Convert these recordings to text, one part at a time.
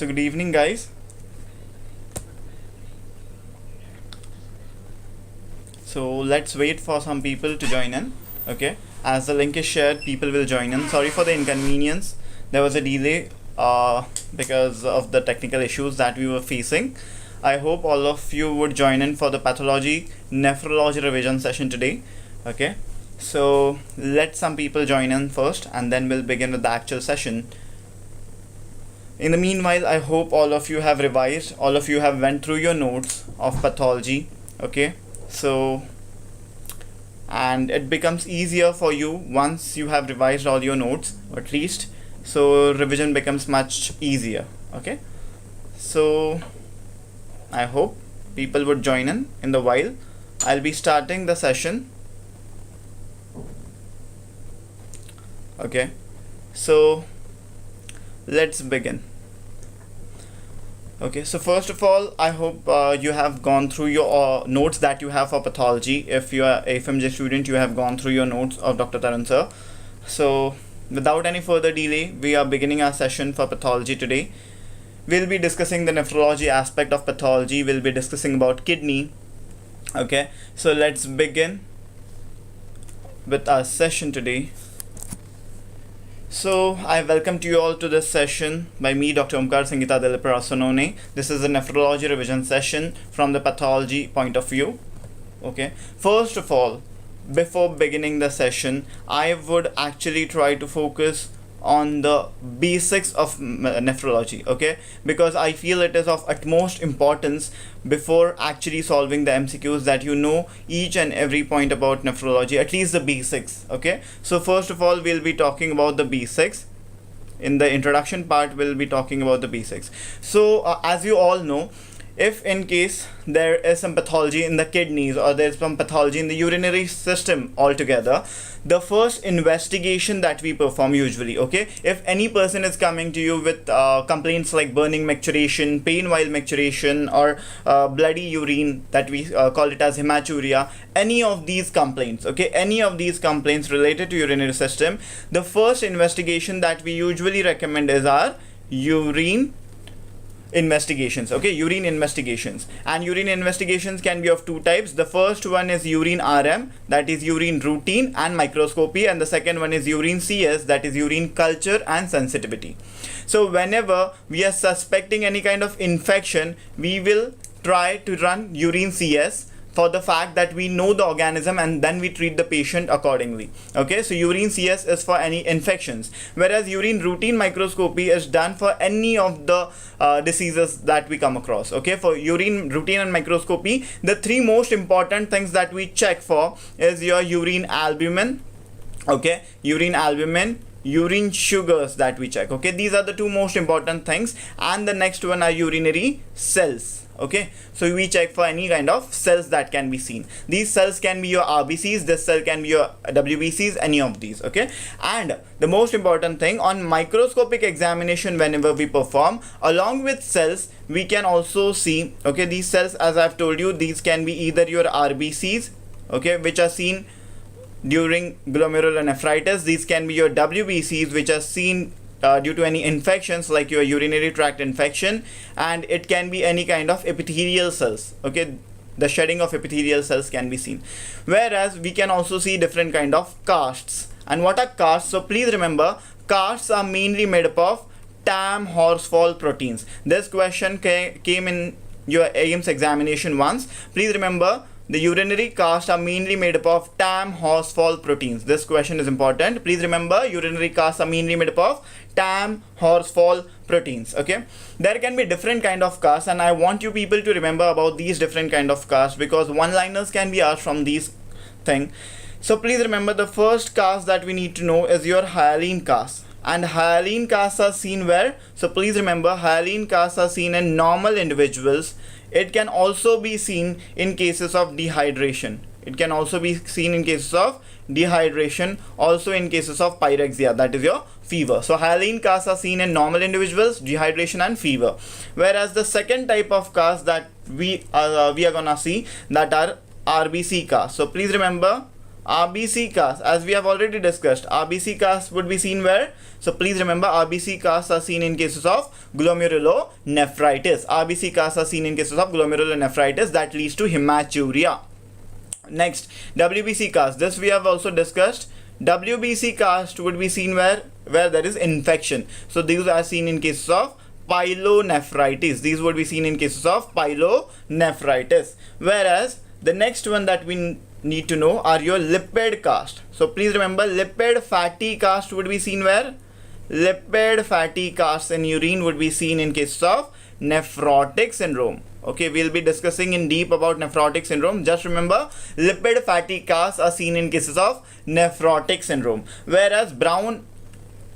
So good evening, guys. So let's wait for some people to join in. Okay, as the link is shared, people will join in. Sorry for the inconvenience. There was a delay because of the technical issues that we were facing. I hope all of you would join in for the pathology nephrology revision session today. Okay, so let some people join in first, and then we'll begin with the actual session. In the meanwhile, I hope all of you have revised, all of you have went through your notes of pathology. Okay, so and it becomes easier for you once you have revised all your notes, at least, so revision becomes much easier. Okay, so I hope people would join in the while. I'll be starting the session. Okay, so let's begin. Okay, so first of all, I hope you have gone through your notes that you have for pathology. If you are a Fmge student, you have gone through your notes of Dr. Tarun sir. So without any further delay, we are beginning our session for pathology today. We'll be discussing the nephrology aspect of pathology. We'll be discussing about kidney. Okay, so let's begin with our session today. So I welcome you all to this session by me, Dr. Omkar Sangita Diliparasonone. This is a nephrology revision session from the pathology point of view. Okay, first of all, before beginning the session, I would actually try to focus on the basics of nephrology, okay, because I feel it is of utmost importance before actually solving the MCQs that you know each and every point about nephrology, at least the basics. Okay, so first of all, we'll be talking about the basics. In the introduction part, we'll be talking about the basics. So as you all know, if in case there is some pathology in the kidneys or there's some pathology in the urinary system altogether, the first investigation that we perform usually, okay, if any person is coming to you with complaints like burning micturition, pain while micturition, or bloody urine, that we call it as hematuria, any of these complaints, okay, any of these complaints related to urinary system, the first investigation that we usually recommend is our urine investigations. Okay, urine investigations, and urine investigations can be of two types. The first one is urine RM, that is urine routine and microscopy, and the second one is urine CS, that is urine culture and sensitivity. So whenever we are suspecting any kind of infection, we will try to run urine CS for the fact that we know the organism, and then we treat the patient accordingly. Okay, so urine CS is for any infections, whereas urine routine microscopy is done for any of the diseases that we come across. Okay, for urine routine and microscopy, the three most important things that we check for is your urine albumin, okay, urine albumin, urine sugars that we check. Okay, these are the two most important things, and the next one are urinary cells. Okay, so we check for any kind of cells that can be seen. These cells can be your RBCs, this cell can be your WBCs, any of these. Okay, and the most important thing, on microscopic examination whenever we perform, along with cells, we can also see, okay, these cells, as I've told you, these can be either your RBCs, okay, which are seen during glomerulonephritis. These can be your WBCs, which are seen due to any infections like your urinary tract infection, and it can be any kind of epithelial cells. Okay, the shedding of epithelial cells can be seen, whereas we can also see different kind of casts. And what are casts? So please remember, casts are mainly made up of TAM horsefall proteins. This question came in your AIMS examination once. Please remember, the urinary casts are mainly made up of TAM horsefall proteins. This question is important. Please remember, urinary casts are mainly made up of TAM horsefall proteins. Okay, there can be different kind of casts, and I want you people to remember about these different kind of casts, because one-liners can be asked from these thing. So please remember, the first cast that we need to know is your hyaline cast, and hyaline casts are seen where? So please remember, hyaline casts are seen in normal individuals. It can also be seen in cases of dehydration. It can also be seen in cases of dehydration, also in cases of pyrexia, that is your fever. So hyaline casts are seen in normal individuals, dehydration and fever. Whereas the second type of cast that we are gonna see, that are RBC casts. So please remember, RBC cast, as we have already discussed, RBC cast would be seen where? So please remember, RBC casts are seen in cases of glomerulonephritis. RBC casts are seen in cases of glomerulonephritis that leads to hematuria. Next, WBC cast. This we have also discussed. WBC cast would be seen where there is infection. So these are seen in cases of pyelonephritis. These would be seen in cases of pyelonephritis. Whereas the next one that we need to know are your lipid cast. So please remember, lipid fatty cast would be seen where? Lipid fatty casts in urine would be seen in cases of nephrotic syndrome. Okay, we'll be discussing in deep about nephrotic syndrome. Just remember, lipid fatty casts are seen in cases of nephrotic syndrome. Whereas broad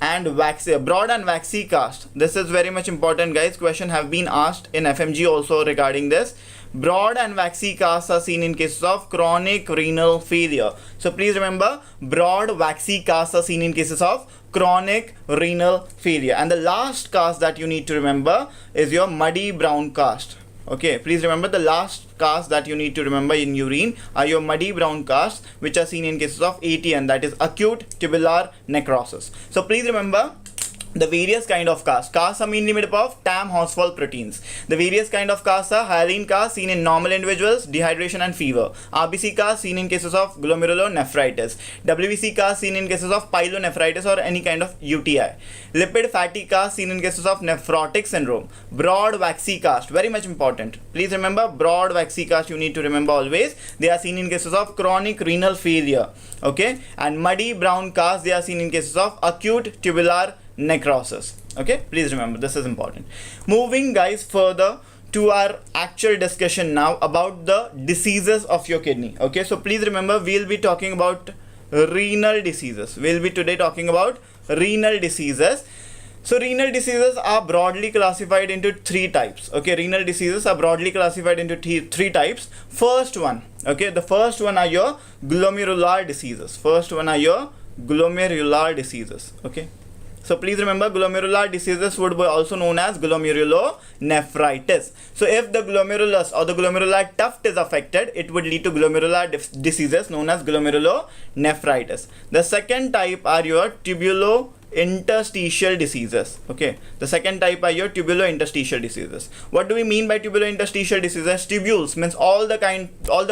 and waxy cast, this is very much important, guys. Question have been asked in FMG also regarding this. Broad and waxy casts are seen in cases of chronic renal failure. So please remember, broad waxy casts are seen in cases of chronic renal failure. And the last cast that you need to remember is your muddy brown cast. Okay, please remember, the last cast that you need to remember in urine are your muddy brown casts, which are seen in cases of ATN, that is acute tubular necrosis. So please remember the various kind of casts. Casts are mainly made up of TAM phosphol proteins. The various kind of casts are hyaline casts seen in normal individuals, dehydration and fever. RBC casts seen in cases of glomerulonephritis. WBC casts seen in cases of pyelonephritis or any kind of UTI. Lipid fatty casts seen in cases of nephrotic syndrome. Broad waxy cast, very much important. Please remember, broad waxy cast you need to remember always. They are seen in cases of chronic renal failure. Okay, and muddy brown cast, they are seen in cases of acute tubular necrosis. Okay, please remember, this is important. Moving, guys, further to our actual discussion now about the diseases of your kidney. Okay, so please remember, we'll be talking about renal diseases. We'll be today talking about renal diseases. So renal diseases are broadly classified into three types. Okay, renal diseases are broadly classified into three types. First one, okay, the first one are your glomerular diseases. First one are your glomerular diseases. Okay, so please remember, glomerular diseases would be also known as glomerulonephritis. So if the glomerulus or the glomerular tuft is affected, it would lead to glomerular diseases known as glomerulonephritis. The second type are your tubulointerstitial diseases. Okay, the second type are your tubulointerstitial diseases. What do we mean by tubulointerstitial diseases? Tubules means all the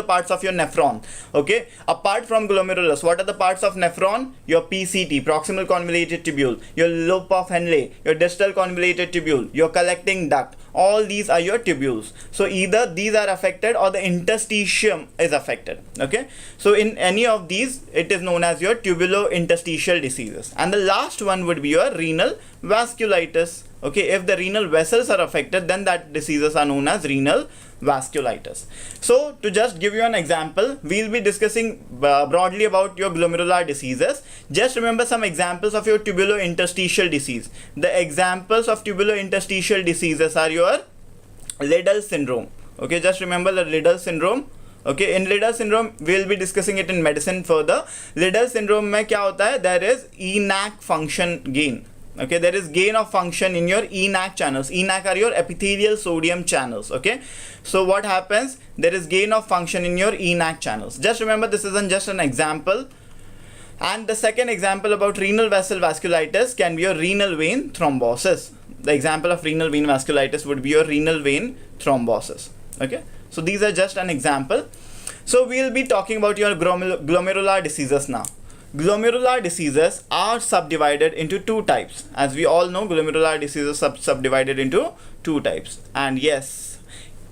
parts of your nephron. Okay, apart from glomerulus, what are the parts of nephron? Your PCT, proximal convoluted tubule, your lobe of Henle, your distal convoluted tubule, your collecting duct. All these are your tubules. So either these are affected or the interstitium is affected. Okay, so in any of these, it is known as your tubulointerstitial diseases. And the last one would be your renal vasculitis. Okay, if the renal vessels are affected, then that diseases are known as renal vasculitis. So to just give you an example, we'll be discussing broadly about your glomerular diseases. Just remember some examples of your tubulointerstitial disease. The examples of tubulointerstitial diseases are your Liddle syndrome. Okay, just remember the Liddle syndrome. Okay, in Liddle syndrome, we'll be discussing it in medicine further. Liddle syndrome mein kya hota hai? There is ENaC function gain. Okay, there is gain of function in your ENaC channels. ENaC are your epithelial sodium channels. Okay, so what happens? There is gain of function in your ENaC channels. Just remember, this isn't just an example. And the second example about renal vessel vasculitis can be your renal vein thrombosis. The example of renal vein vasculitis would be your renal vein thrombosis. Okay, so these are just an example. So we'll be talking about your glomerular diseases now. Glomerular diseases are subdivided into two types. As we all know, glomerular diseases are subdivided into two types. And yes,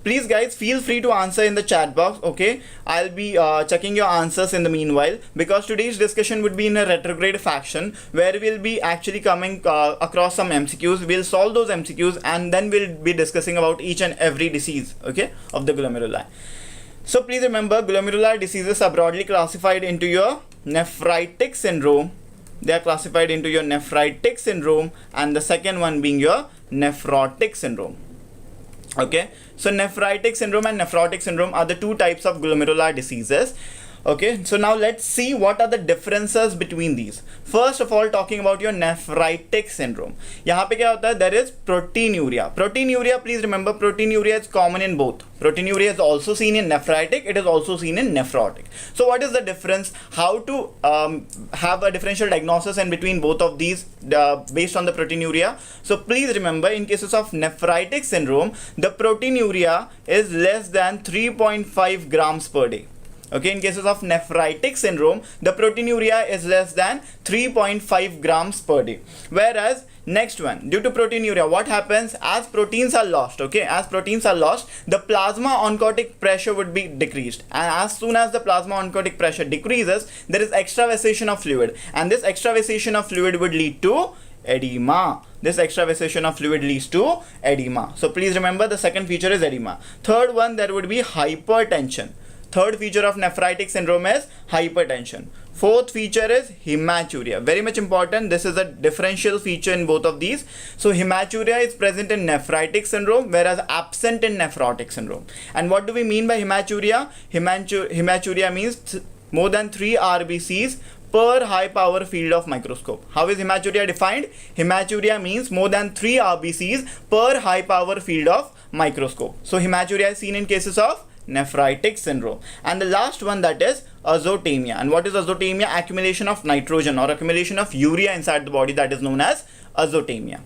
please guys, feel free to answer in the chat box. Okay, I'll be checking your answers in the meanwhile, because today's discussion would be in a retrograde fashion where we'll be actually coming across some MCQs. We'll solve those MCQs and then we'll be discussing about each and every disease, okay, of the glomeruli. So please remember, glomerular diseases are broadly classified into your nephritic syndrome. They are classified into your nephritic syndrome, and the second one being your nephrotic syndrome. Okay, so nephritic syndrome and nephrotic syndrome are the two types of glomerular diseases. Okay, so now let's see what are the differences between these. First of all, talking about your nephritic syndrome. यहाँ पे क्या होता है? There is proteinuria. Proteinuria, please remember, proteinuria is common in both. Proteinuria is also seen in nephritic. It is also seen in nephrotic. So what is the difference? How to have a differential diagnosis in between both of these based on the proteinuria? So please remember, in cases of nephritic syndrome, the proteinuria is less than 3.5 grams per day. Okay, in cases of nephritic syndrome, the proteinuria is less than 3.5 grams per day. Whereas next one, due to proteinuria, what happens? As proteins are lost, okay, as proteins are lost, the plasma oncotic pressure would be decreased, and as soon as the plasma oncotic pressure decreases, there is extravasation of fluid, and this extravasation of fluid would lead to edema. This extravasation of fluid leads to edema. So please remember, the second feature is edema. Third one, there would be hypertension. Third feature of nephritic syndrome is hypertension. Fourth feature is hematuria. Very much important. This is a differential feature in both of these. So hematuria is present in nephritic syndrome, whereas absent in nephrotic syndrome. And what do we mean by hematuria? Hematuria means more than 3 RBCs per high power field of microscope. How is hematuria defined? Hematuria means more than 3 RBCs per high power field of microscope. So hematuria is seen in cases of nephritic syndrome. And the last one, that is azotemia. And what is azotemia? Accumulation of nitrogen or accumulation of urea inside the body, that is known as azotemia.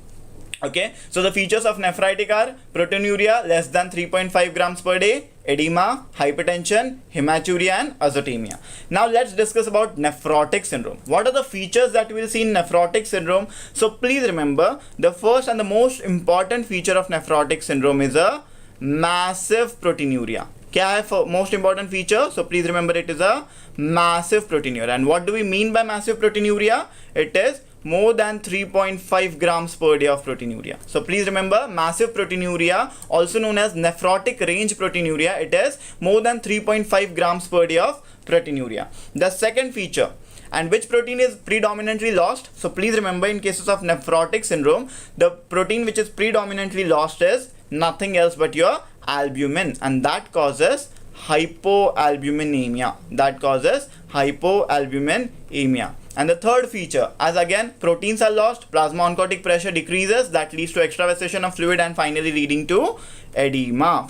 Okay, so the features of nephritic are proteinuria less than 3.5 grams per day, edema, hypertension, hematuria, and azotemia. Now let's discuss about nephrotic syndrome. What are the features that we will see in nephrotic syndrome? So please remember, the first and the most important feature of nephrotic syndrome is a massive proteinuria. क्या है most important feature? So please remember, it is a massive proteinuria. And what do we mean by massive proteinuria? It is more than 3.5 grams per day of proteinuria. So please remember, massive proteinuria, also known as nephrotic range proteinuria, it is more than 3.5 grams per day of proteinuria. The second feature, and which protein is predominantly lost? So please remember, in cases of nephrotic syndrome, the protein which is predominantly lost is nothing else but your albumin, and that causes hypoalbuminemia. That causes hypoalbuminemia. And the third feature, as again proteins are lost, plasma oncotic pressure decreases, that leads to extravasation of fluid and finally leading to edema.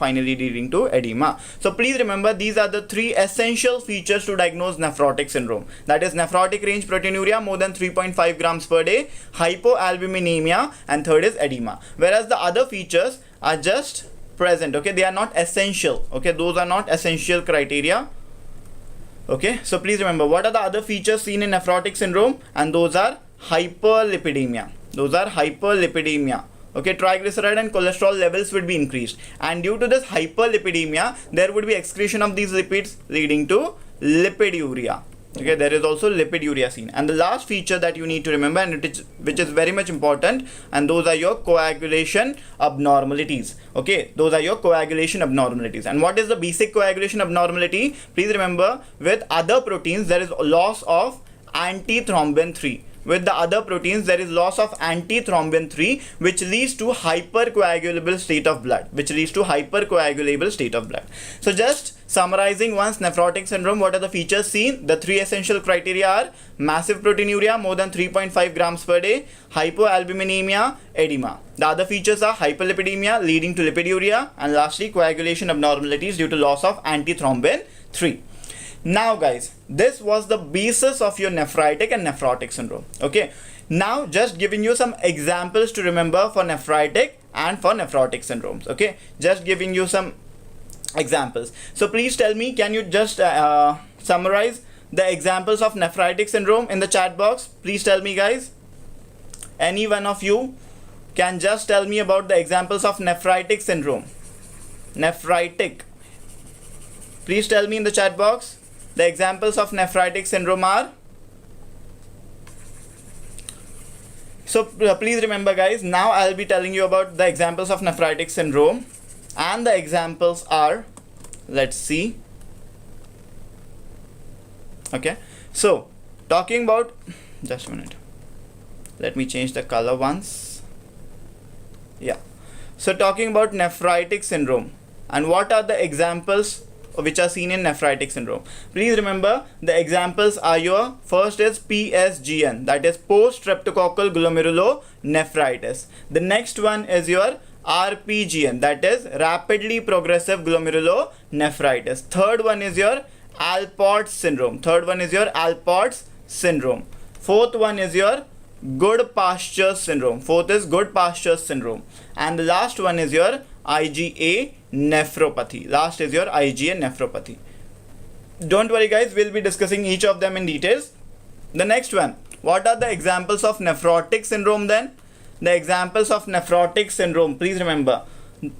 So please remember, these are the 3 essential features to diagnose nephrotic syndrome. That is nephrotic range proteinuria more than 3.5 grams per day, hypoalbuminemia, and third is edema. Whereas the other features are just present, okay, they are not essential, okay, those are not essential criteria. Okay, so please remember, what are the other features seen in nephrotic syndrome? And those are hyperlipidemia. Okay, triglyceride and cholesterol levels would be increased, and due to this hyperlipidemia, there would be excretion of these lipids leading to lipiduria. Okay, there is also lipiduria seen. And the last feature that you need to remember, and which is very much important, and those are your coagulation abnormalities. Okay, those are your coagulation abnormalities. And what is the basic coagulation abnormality? Please remember, with other proteins there is loss of antithrombin 3. With the other proteins there is loss of antithrombin 3, which leads to hypercoagulable state of blood. So just summarizing once, nephrotic syndrome, what are the features seen? The 3 essential criteria are massive proteinuria more than 3.5 grams per day, hypoalbuminemia, edema. The other features are hyperlipidemia leading to lipiduria, and lastly coagulation abnormalities due to loss of antithrombin 3. Now guys, this was the basis of your nephritic and nephrotic syndrome. Okay, now just giving you some examples to remember for nephritic and for nephrotic syndromes. Okay, just giving you some examples. So please tell me, can you just summarize the examples of nephritic syndrome in the chat box? Please tell me, guys. Any one of you can just tell me about the examples of nephritic syndrome. Nephritic. Please tell me in the chat box. The examples of nephritic syndrome are. So please remember, guys, now I'll be telling you about the examples of nephritic syndrome, and the examples are, let's see. Okay, so talking about, just a minute, let me change the color once. Yeah, so talking about nephritic syndrome, and what are the examples? which are seen in nephritic syndrome. Please remember the examples are your first is PSGN, that is Posttryptococcal glomerulonephritis. The next one is your RPGN, that is rapidly progressive glomerulonephritis. Third one is your Alport's syndrome. Fourth one is your good pasture syndrome. And the last one is your IgA nephropathy. Don't worry guys, we'll be discussing each of them in details. The next one, what are the examples of nephrotic syndrome then? The examples of nephrotic syndrome, please remember,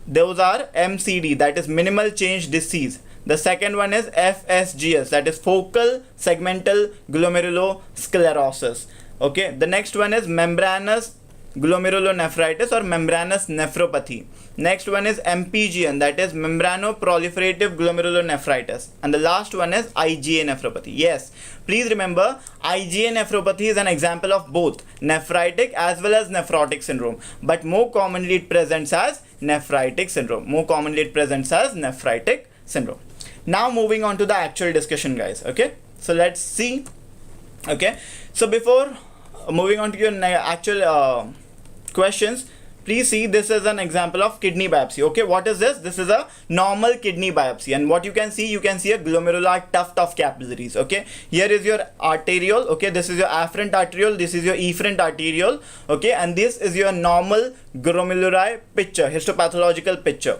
those are MCD, that is minimal change disease. The second one is FSGS, that is focal segmental glomerulosclerosis. Okay, the next one is membranous glomerulonephritis or membranous nephropathy. Next one is MPGN, that is membranoproliferative glomerulonephritis. And the last one is IgA nephropathy. Yes, please remember IgA nephropathy is an example of both nephritic as well as nephrotic syndrome, but more commonly it presents as nephritic syndrome. Now moving on to the actual discussion guys. Okay, so let's see. Okay, so before moving on to your actual questions, please see this is an example of kidney biopsy. Okay, what is this? This is a normal kidney biopsy, and what you can see a glomerular tuft of capillaries. Okay, here is your arteriole. Okay, this is your afferent arteriole, this is your efferent arteriole. Okay, and this is your normal glomeruli picture, histopathological picture.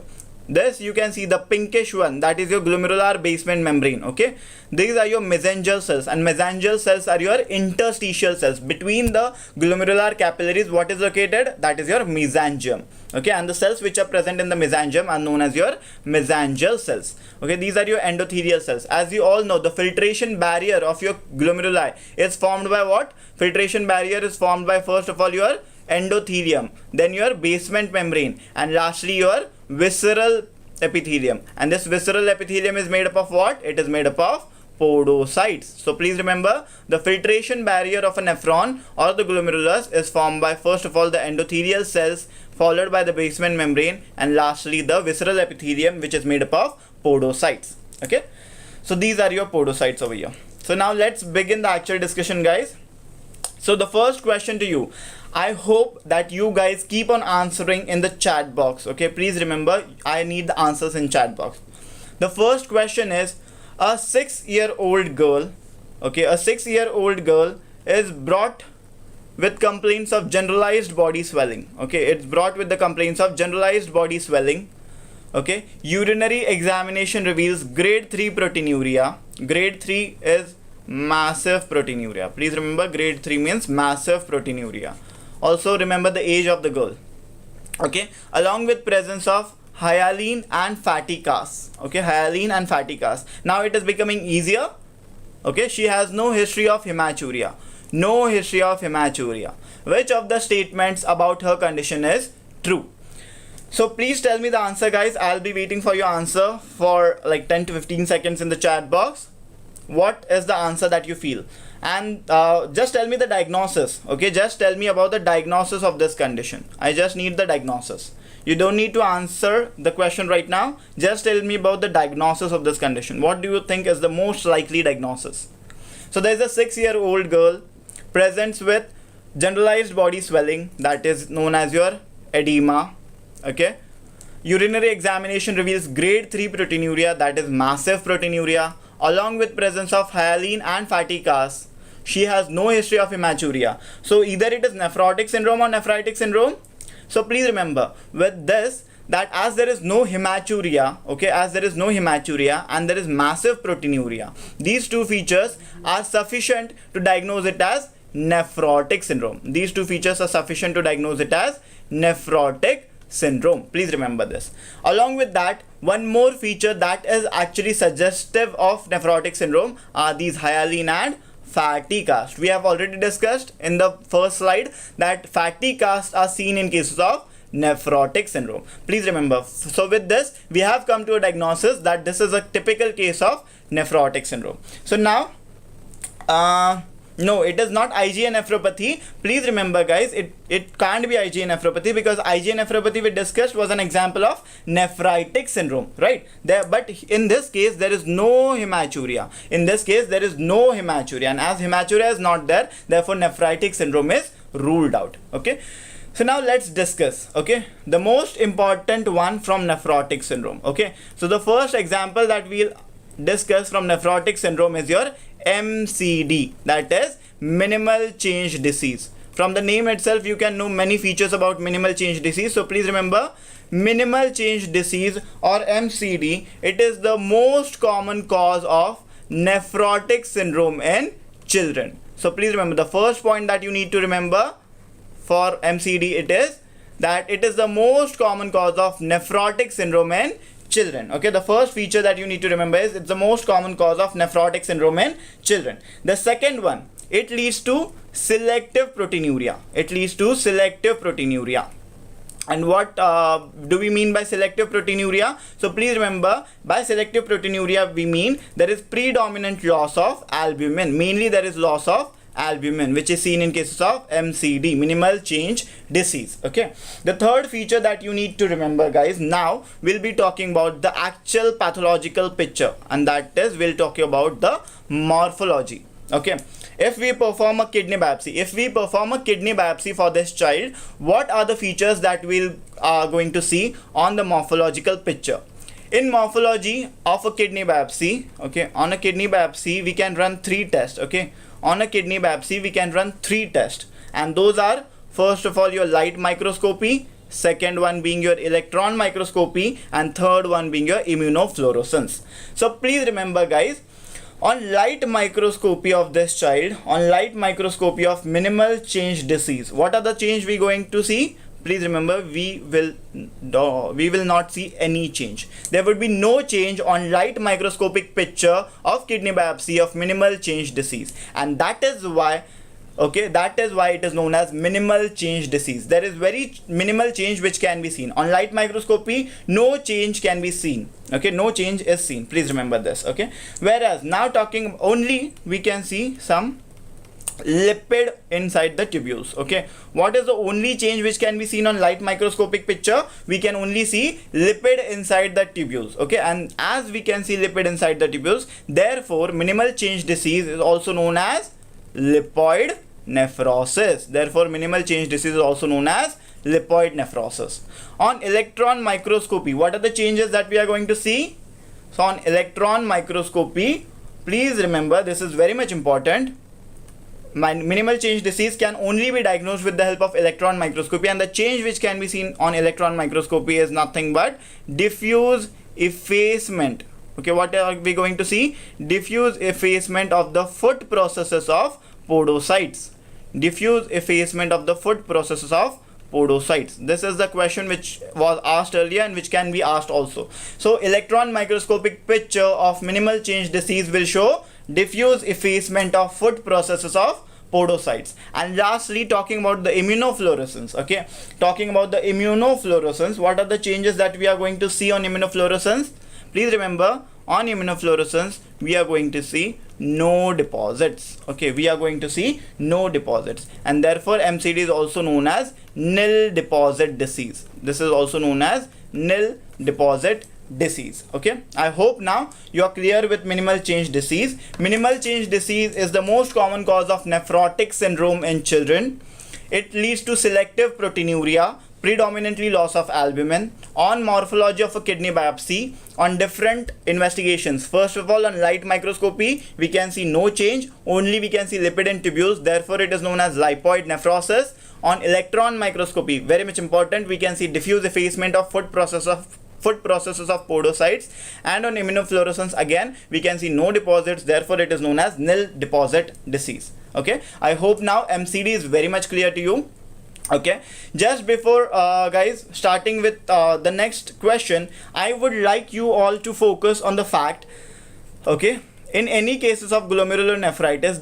This you can see the pinkish one, that is your glomerular basement membrane. Okay, these are your mesangial cells, and mesangial cells are your interstitial cells between the glomerular capillaries. What is located? That is your mesangium. Okay, and the cells which are present in the mesangium are known as your mesangial cells. Okay, these are your endothelial cells. As you all know, the filtration barrier of your glomeruli is formed by what? Filtration barrier is formed by first of all your endothelium, then your basement membrane, and lastly your visceral epithelium. And this visceral epithelium is made up of what? It is made up of podocytes. So please remember, the filtration barrier of a nephron or the glomerulus is formed by first of all the endothelial cells, followed by the basement membrane, and lastly the visceral epithelium, which is made up of podocytes. Okay, so these are your podocytes over here. So now let's begin the actual discussion guys. So the first question to you, I hope that you guys keep on answering in the chat box. Okay, please remember, I need the answers in chat box. The first question is, a 6-year-old girl, okay, a 6-year-old girl is brought with complaints of generalized body swelling. Okay, it's brought with the complaints of generalized body swelling. Okay, urinary examination reveals grade 3 proteinuria. Grade 3 is massive proteinuria. Please remember, grade 3 means massive proteinuria. Also remember the age of the girl. Okay, along with presence of hyaline and fatty casts. Okay, hyaline and fatty casts. Now it is becoming easier. Okay, she has no history of hematuria. Which of the statements about her condition is true? So please tell me the answer guys. I'll be waiting for your answer for like 10 to 15 seconds in the chat box. What is the answer that you feel? And just tell me the diagnosis. Okay, just tell me about the diagnosis of this condition. I just need the diagnosis. You don't need to answer the question right now. Just tell me about the diagnosis of this condition. What do you think is the most likely diagnosis? So there is a 6-year-old girl presents with generalized body swelling, that is known as your edema. Okay, urinary examination reveals grade 3 proteinuria, that is massive proteinuria, along with presence of hyaline and fatty casts. She has no history of hematuria. So either it is nephrotic syndrome or nephritic syndrome. So please remember with this, that as there is no hematuria, okay, as there is no hematuria and there is massive proteinuria, these two features are sufficient to diagnose it as nephrotic syndrome. These two features are sufficient to diagnose it as nephrotic syndrome. Please remember this. Along with that, one more feature that is actually suggestive of nephrotic syndrome are these hyaline and fatty casts. We have already discussed in the first slide that fatty casts are seen in cases of nephrotic syndrome. Please remember. So with this, we have come to a diagnosis that this is a typical case of nephrotic syndrome. So now No, it is not IgA nephropathy. Please remember guys, it can't be IgA nephropathy, because IgA nephropathy we discussed was an example of nephritic syndrome, right? But in this case there is no hematuria. In this case there is no hematuria, and as hematuria is not there, therefore nephritic syndrome is ruled out. Okay, so now let's discuss, okay, the most important one from nephrotic syndrome. Okay, so the first example that we'll discuss from nephrotic syndrome is your MCD, that is minimal change disease. From the name itself you can know many features about minimal change disease. So please remember, minimal change disease or MCD, it is the most common cause of nephrotic syndrome in children. So please remember, the first point that you need to remember for MCD, it is that it is the most common cause of nephrotic syndrome in children. Okay, the first feature that you need to remember is it's the most common cause of nephrotic syndrome in children. The second one, it leads to selective proteinuria. It leads to selective proteinuria. And what do we mean by selective proteinuria? So please remember, by selective proteinuria we mean there is predominant loss of albumin. Mainly there is loss of albumin, which is seen in cases of MCD, minimal change disease. Okay, the third feature that you need to remember guys, now we'll be talking about the actual pathological picture, and that is we'll talk about the morphology. Okay, if we perform a kidney biopsy for this child, what are the features that we'll going to see on the morphological picture? In morphology of a kidney biopsy, okay, on a kidney biopsy we can run 3 tests. Okay, on a kidney biopsy we can run 3 tests, and those are, first of all, your light microscopy, second one being your electron microscopy, and third one being your immunofluorescence. So please remember guys, on light microscopy of this child, on light microscopy of minimal change disease, what are the change we going to see? Please remember, we will not see any change. There would be no change on light microscopic picture of kidney biopsy of minimal change disease, and that is why, okay, that is why it is known as minimal change disease. There is very minimal change which can be seen. On light microscopy, no change can be seen. Okay, no change is seen. Please remember this. Okay, whereas now talking only, we can see some lipid inside the tubules. Okay, what is the only change which can be seen on light microscopic picture? We can only see lipid inside the tubules. Okay, and as we can see lipid inside the tubules, therefore minimal change disease is also known as lipoid nephrosis. Therefore minimal change disease is also known as lipoid nephrosis. On electron microscopy, what are the changes that we are going to see? So on electron microscopy, please remember, this is very much important. Minimal change disease can only be diagnosed with the help of electron microscopy, and the change which can be seen on electron microscopy is nothing but diffuse effacement. Okay, what are we going to see? Diffuse effacement of the foot processes of podocytes. Diffuse effacement of the foot processes of podocytes. This is the question which was asked earlier and which can be asked also. So electron microscopic picture of minimal change disease will show diffuse effacement of foot processes of podocytes. And lastly, talking about the immunofluorescence. Okay, talking about the immunofluorescence, what are the changes that we are going to see on immunofluorescence? Please remember, on immunofluorescence we are going to see no deposits. Okay, we are going to see no deposits, and therefore MCD is also known as nil deposit disease. This is also known as nil deposit disease. Okay, I hope now you are clear with minimal change disease. Minimal change disease is the most common cause of nephrotic syndrome in children. It leads to selective proteinuria, predominantly loss of albumin. On morphology of a kidney biopsy, on different investigations, first of all on light microscopy we can see no change, only we can see lipid in tubules, therefore it is known as lipoid nephrosis. On electron microscopy, very much important, we can see diffuse effacement of foot processes of podocytes, and on immunofluorescence again we can see no deposits, therefore it is known as nil deposit disease. Okay, I hope now MCD is very much clear to you. Okay, just before guys starting with the next question, I would like you all to focus on the fact, okay, in any cases of glomerulonephritis,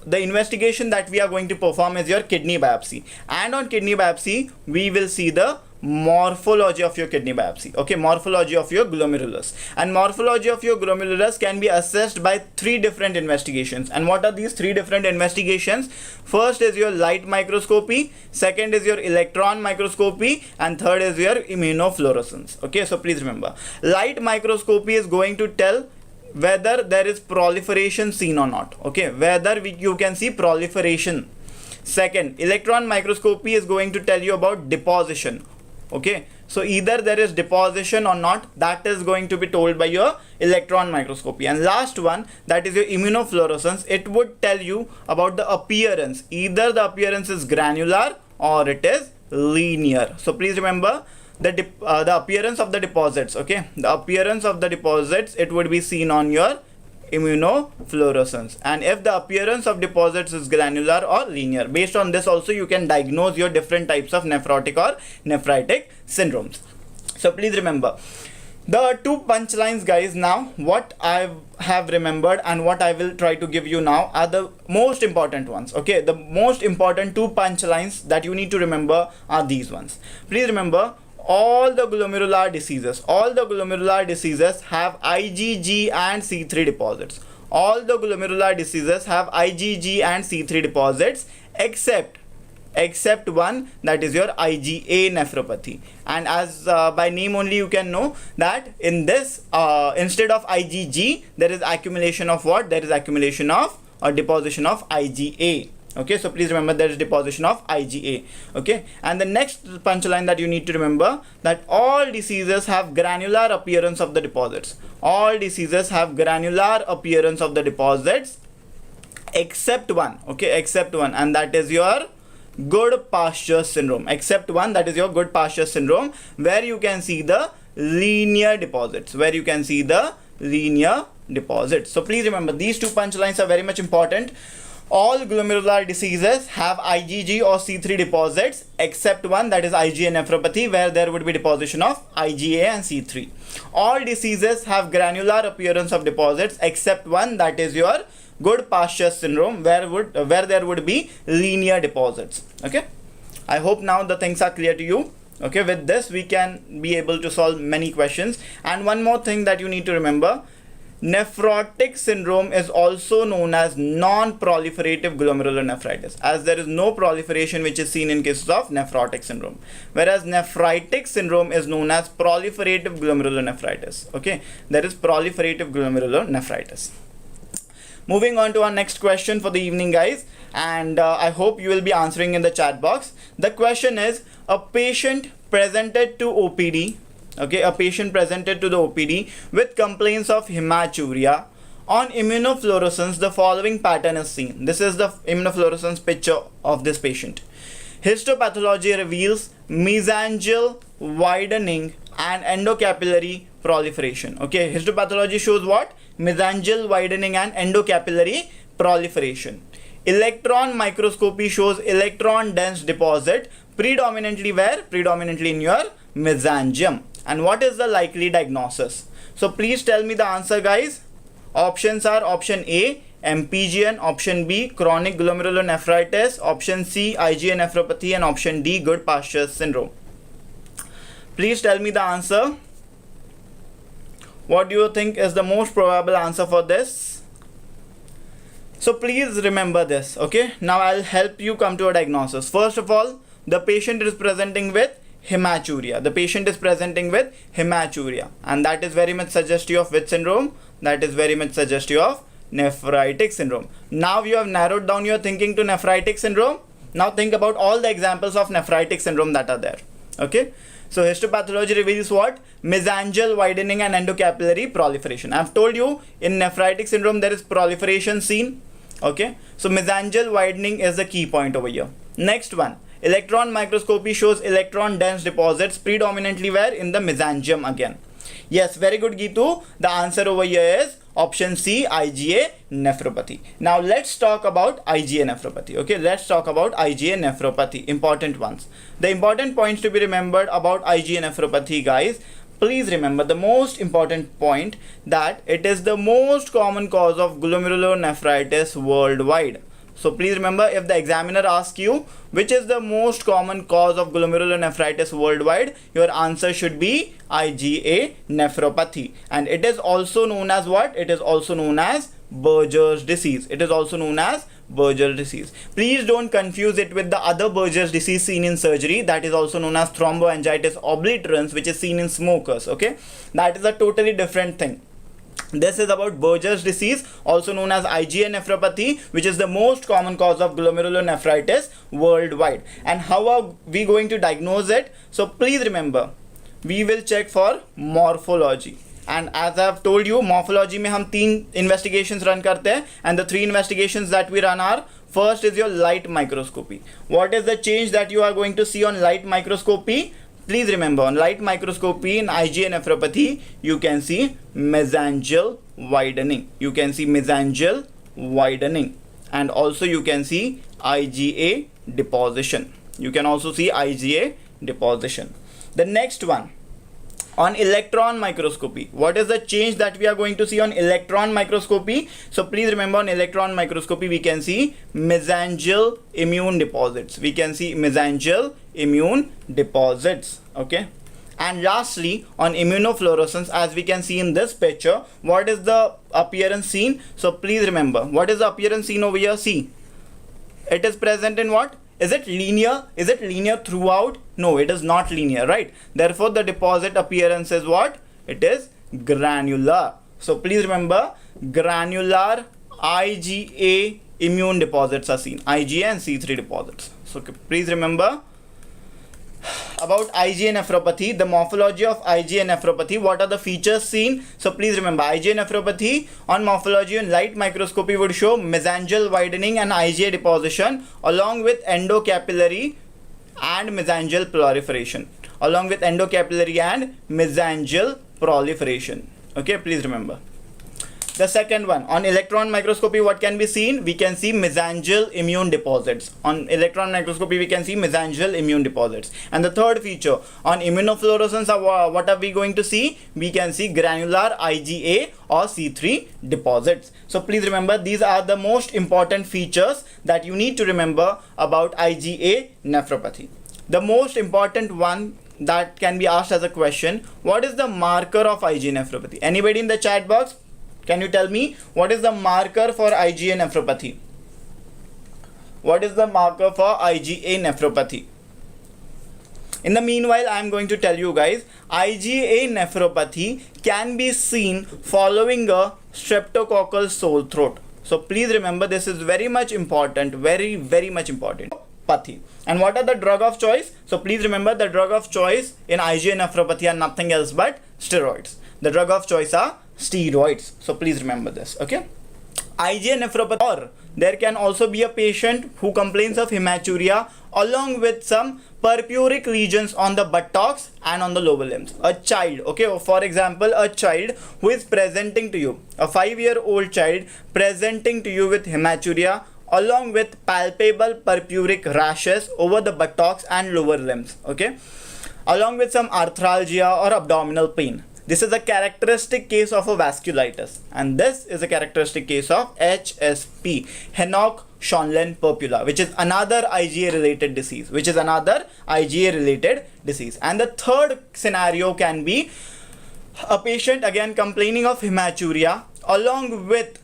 the investigation that we are going to perform is your kidney biopsy, and on kidney biopsy we will see the morphology of your kidney biopsy. Okay, morphology of your glomerulus. And morphology of your glomerulus can be assessed by 3 different investigations. And what are these 3 different investigations? First is your light microscopy, second is your electron microscopy, and third is your immunofluorescence. Okay, so please remember, light microscopy is going to tell whether there is proliferation seen or not. Okay, whether you can see proliferation. Second, electron microscopy is going to tell you about deposition. Okay, so either there is deposition or not, that is going to be told by your electron microscopy. And last one, that is your immunofluorescence. It would tell you about the appearance. Either the appearance is granular or it is linear. So please remember the appearance of the deposits. Okay, the appearance of the deposits, it would be seen on your immunofluorescence, and if the appearance of deposits is granular or linear. Based on this also you can diagnose your different types of nephrotic or nephritic syndromes. So please remember the 2 punchlines, guys. Now what I have remembered and what I will try to give you now are the most important ones. Okay, the most important 2 punchlines that you need to remember are these ones. Please remember, all the glomerular diseases have IgG and C3 deposits. All the glomerular diseases have IgG and C3 deposits except one, that is your IgA nephropathy. And as by name only you can know that in this instead of IgG there is accumulation of what? There is accumulation of or deposition of IgA. Okay, so please remember there is deposition of IgA. Okay, and the next punchline that you need to remember, that all diseases have granular appearance of the deposits. All diseases have granular appearance of the deposits except one. Okay, except one, and that is your good pasture syndrome. Except one, that is your good pasture syndrome, where you can see the linear deposits. So please remember these 2 punchlines are very much important. All glomerular diseases have IgG or C3 deposits except one, that is IgA nephropathy, where there would be deposition of IgA and C3. All diseases have granular appearance of deposits except one, that is your good pasture syndrome, where there would be linear deposits. Okay, I hope now the things are clear to you. Okay, with this we can be able to solve many questions. And one more thing that you need to remember, nephrotic syndrome is also known as non-proliferative glomerulonephritis, as there is no proliferation which is seen in cases of nephrotic syndrome, whereas nephritic syndrome is known as proliferative glomerulonephritis. Okay, there is proliferative glomerulonephritis. Moving on to our next question for the evening, guys, and I hope you will be answering in the chat box. The question is, a patient presented to OPD. Okay, a patient presented to the OPD with complaints of hematuria. On immunofluorescence, the following pattern is seen. This is the immunofluorescence picture of this patient. Histopathology reveals mesangial widening and endocapillary proliferation. Okay, histopathology shows what? Mesangial widening and endocapillary proliferation. Electron microscopy shows electron dense deposit, predominantly where? Predominantly in your mesangium. And what is the likely diagnosis? So please tell me the answer, guys. Options are option A, MPGN, option B, chronic glomerulonephritis, option C, IgA nephropathy, and option D, good pasture syndrome. Please tell me the answer. What do you think is the most probable answer for this? So please remember this. Okay, now I'll help you come to a diagnosis. First of all, the patient is presenting with hematuria. The patient is presenting with hematuria, and that is very much suggestive of which syndrome? That is very much suggestive of nephritic syndrome. Now you have narrowed down your thinking to nephritic syndrome. Now think about all the examples of nephritic syndrome that are there. Okay, so histopathology reveals what? Mesangial widening and endocapillary proliferation. I've told you in nephritic syndrome there is proliferation seen. Okay, so mesangial widening is the key point over here. Next one, electron microscopy shows electron dense deposits, predominantly where? In the mesangium again. Yes, very good, Gitu. The answer over here is option C, IgA nephropathy. Now let's talk about IgA nephropathy. Okay, let's talk about IgA nephropathy. Important ones. The important points to be remembered about IgA nephropathy, guys. Please remember the most important point, that it is the most common cause of glomerulonephritis worldwide. So please remember, if the examiner asks you which is the most common cause of glomerulonephritis worldwide, your answer should be IgA nephropathy. And it is also known as what? It is also known as Buerger's disease. It is also known as Buerger's disease. Please don't confuse it with the other Buerger's disease seen in surgery, that is also known as thromboangiitis obliterans, which is seen in smokers. Okay, that is a totally different thing. This is about Buerger's disease, also known as IgA nephropathy, which is the most common cause of glomerulonephritis worldwide. And how are we going to diagnose it? So please remember, we will check for morphology. And as I have told you, morphology में हम 3 investigations run करते हैं, and the 3 investigations that we run are, first is your light microscopy. What is the change that you are going to see on light microscopy? Please remember, on light microscopy in IgA nephropathy, you can see mesangial widening. You can see mesangial widening, and also you can see IgA deposition. You can also see IgA deposition. The next one, on electron microscopy, what is the change that we are going to see on electron microscopy? So please remember, on electron microscopy we can see mesangial immune deposits. We can see mesangial immune deposits. Okay, and lastly, on immunofluorescence, as we can see in this picture, what is the appearance seen? So please remember, what is the appearance seen over here? See, it is present in what? Is it linear? Is it linear throughout? No, it is not linear, right? Therefore, the deposit appearance is what? It is granular. So please remember, granular IgA immune deposits are seen. IgA and C3 deposits. So please remember about IgA nephropathy, the morphology of IgA nephropathy. What are the features seen? So please remember, IgA nephropathy on morphology and light microscopy would show mesangial widening and IgA deposition, along with endocapillary and mesangial proliferation. Along with endocapillary and mesangial proliferation. Okay, please remember. The second one, on electron microscopy, what can be seen? We can see mesangial immune deposits. On electron microscopy, we can see mesangial immune deposits. And the third feature, on immunofluorescence, what are we going to see? We can see granular IgA or C3 deposits. So please remember, these are the most important features that you need to remember about IgA nephropathy. The most important one that can be asked as a question, what is the marker of IgA nephropathy? Anybody in the chat box? Can you tell me what is the marker for IgA nephropathy? What is the marker for IgA nephropathy? In the meanwhile, I am going to tell you guys, IgA nephropathy can be seen following a streptococcal sore throat. So please remember, this is very much important, very much important. Pathy. And what are the drug of choice? So please remember, the drug of choice in IgA nephropathy are nothing else but steroids. The drug of choice are steroids. So please remember this. Okay, IgA nephropathy, or there can also be a patient who complains of hematuria along with some purpuric lesions on the buttocks and on the lower limbs. A child, okay, or for example, a child who is presenting to you, a 5-year-old child presenting to you with hematuria along with palpable purpuric rashes over the buttocks and lower limbs, okay, along with some arthralgia or abdominal pain. This is a characteristic case of a vasculitis, and this is a characteristic case of HSP, Henoch-Schönlein purpura, which is another IgA related disease, And the third scenario can be a patient again complaining of hematuria along with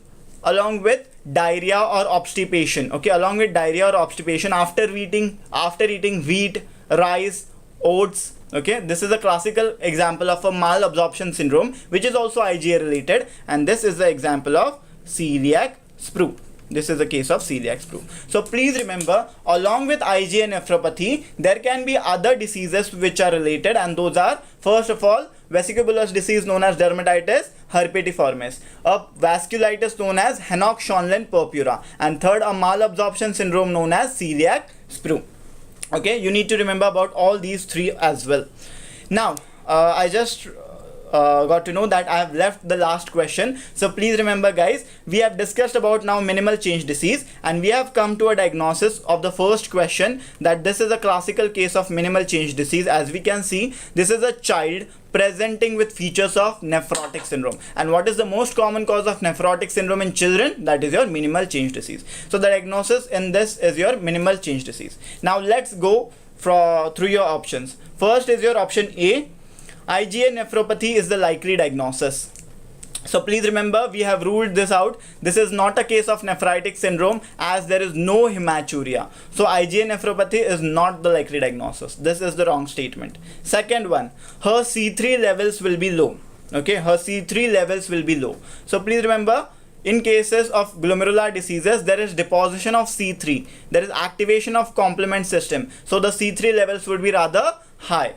diarrhea or obstipation, okay, along with diarrhea or obstipation after eating wheat, rice, oats. Okay, this is a classical example of a malabsorption syndrome, which is also IgA related, and this is the example of celiac sprue. This is the case of celiac sprue. So please remember, along with IgA nephropathy, there can be other diseases which are related, and those are, first of all, vesicular disease known as dermatitis herpetiformis, a vasculitis known as Henoch-Schönlein purpura, and third, a malabsorption syndrome known as celiac sprue. Okay, you need to remember about all these three as well. Now, I just got to know that I have left the last question. So please remember guys, we have discussed about now minimal change disease, and we have come to a diagnosis of the first question, that this is a classical case of minimal change disease. As we can see, this is a child presenting with features of nephrotic syndrome. And what is the most common cause of nephrotic syndrome in children? That is your minimal change disease. So the diagnosis in this is your minimal change disease. Now let's go through your options. First is your option A. IgA nephropathy is the likely diagnosis. So please remember, we have ruled this out. This is not a case of nephritic syndrome, as there is no hematuria. So IgA nephropathy is not the likely diagnosis. This is the wrong statement. Second one, her C3 levels will be low. Okay, her C3 levels will be low. So please remember, in cases of glomerular diseases, there is deposition of C3. There is activation of complement system. So the C3 levels would be rather high.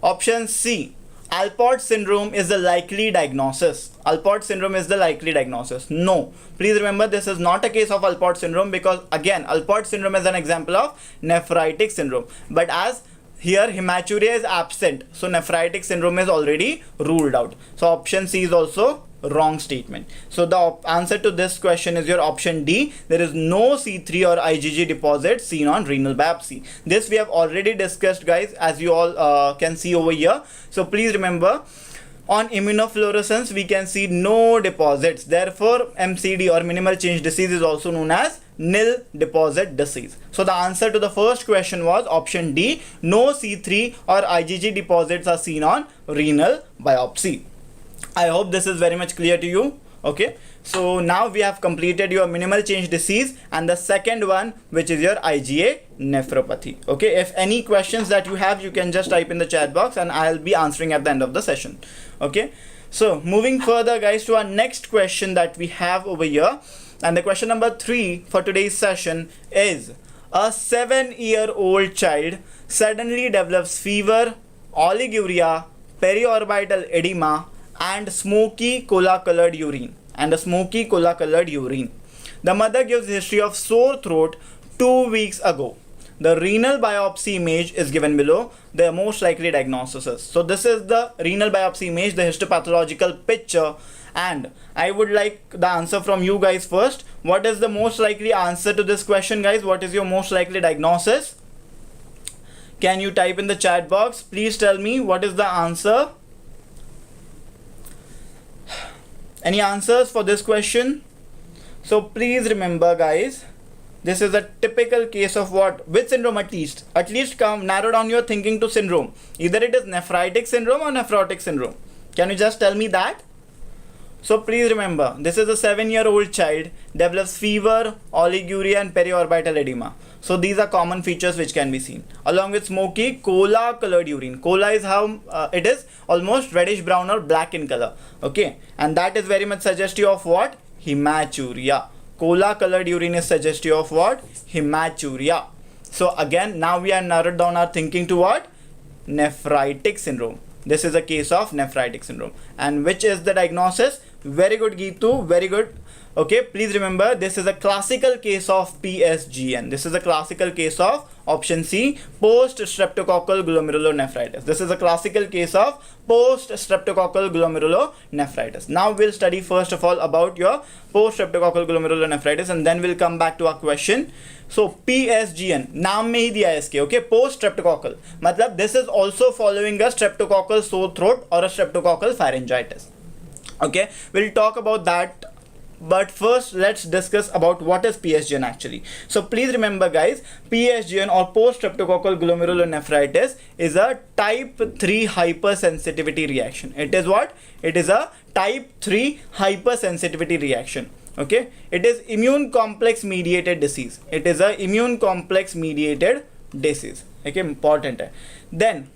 Option C, Alport syndrome is the likely diagnosis. Alport syndrome is the likely diagnosis. No, please remember, this is not a case of Alport syndrome, because again, Alport syndrome is an example of nephritic syndrome. But as here hematuria is absent, so nephritic syndrome is already ruled out. So option C is also wrong statement. So the answer to this question is your option D. There is no C3 or IgG deposit seen on renal biopsy. This we have already discussed guys, as you all can see over here. So please remember, on immunofluorescence we can see no deposits. Therefore MCD or minimal change disease is also known as nil deposit disease. So the answer to the first question was option D. No C3 or IgG deposits are seen on renal biopsy. I hope this is very much clear to you. Okay, so now we have completed your minimal change disease and the second one, which is your IgA nephropathy. Okay, if any questions that you have, you can just type in the chat box and I'll be answering at the end of the session. Okay, so moving further guys to our next question that we have over here, and the question number 3 for today's session is: a 7-year-old child suddenly develops fever, oliguria, periorbital edema, and smoky cola-colored urine. The mother gives history of sore throat 2 weeks ago. The renal biopsy image is given below. The most likely diagnosis is. So this is the renal biopsy image, the histopathological picture, and I would like the answer from you guys first. What is the most likely answer to this question guys? What is your most likely diagnosis? Can you type in the chat box? Please tell me what is the answer. Any answers for this question? So please remember guys, this is a typical case of what? Which syndrome at least? At least narrow down your thinking to syndrome. Either it is nephritic syndrome or nephrotic syndrome. Can you just tell me that? So please remember, this is a 7-year-old child, develops fever, oliguria and periorbital edema. So these are common features which can be seen. Along with smoky cola-colored urine. Cola is how it is almost reddish brown or black in color. Okay, and that is very much suggestive of what? Hematuria. Cola-colored urine is suggestive of what? Hematuria. So again, now we have narrowed down our thinking to what? Nephritic syndrome. This is a case of nephritic syndrome. And which is the diagnosis? Very good, Geetu. Very good. Okay, please remember, this is a classical case of PSGN. This is a classical case of option C, post-streptococcal glomerulonephritis. This is a classical case of post-streptococcal glomerulonephritis. Now we'll study first of all about your post-streptococcal glomerulonephritis and then we'll come back to our question. So PSGN, नाम में ही दिया है इसके, okay, post-streptococcal. मतलब this is also following a streptococcal sore throat or a streptococcal pharyngitis. Okay, we'll talk about that. But first, let's discuss about what is PSGN actually. So please remember guys, PSGN or post-streptococcal glomerulonephritis is a type 3 hypersensitivity reaction. It is what? It is a type 3 hypersensitivity reaction. Okay, it is immune complex mediated disease. It is a immune complex mediated disease. Okay, important. Then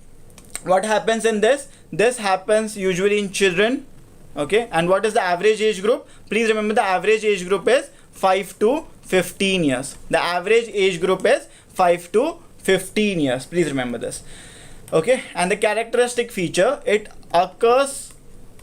what happens in this? This happens usually in children. Okay, and what is the average age group? Please remember, the average age group is 5 to 15 years. The average age group is 5 to 15 years. Please remember this. Okay, and the characteristic feature, it occurs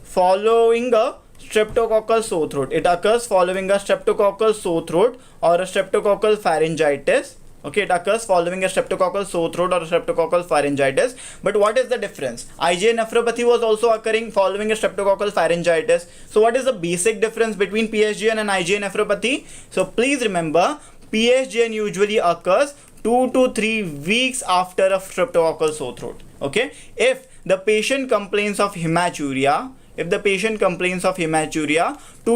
following a streptococcal sore throat. It occurs following a streptococcal sore throat or a streptococcal pharyngitis. Okay, it occurs following a streptococcal sore throat or a streptococcal pharyngitis. But what is the difference? IgA nephropathy was also occurring following a streptococcal pharyngitis. So what is the basic difference between PSGN and IgA nephropathy? So please remember, PSGN usually occurs 2 to 3 weeks after a streptococcal sore throat. Okay, if the patient complains of hematuria, 2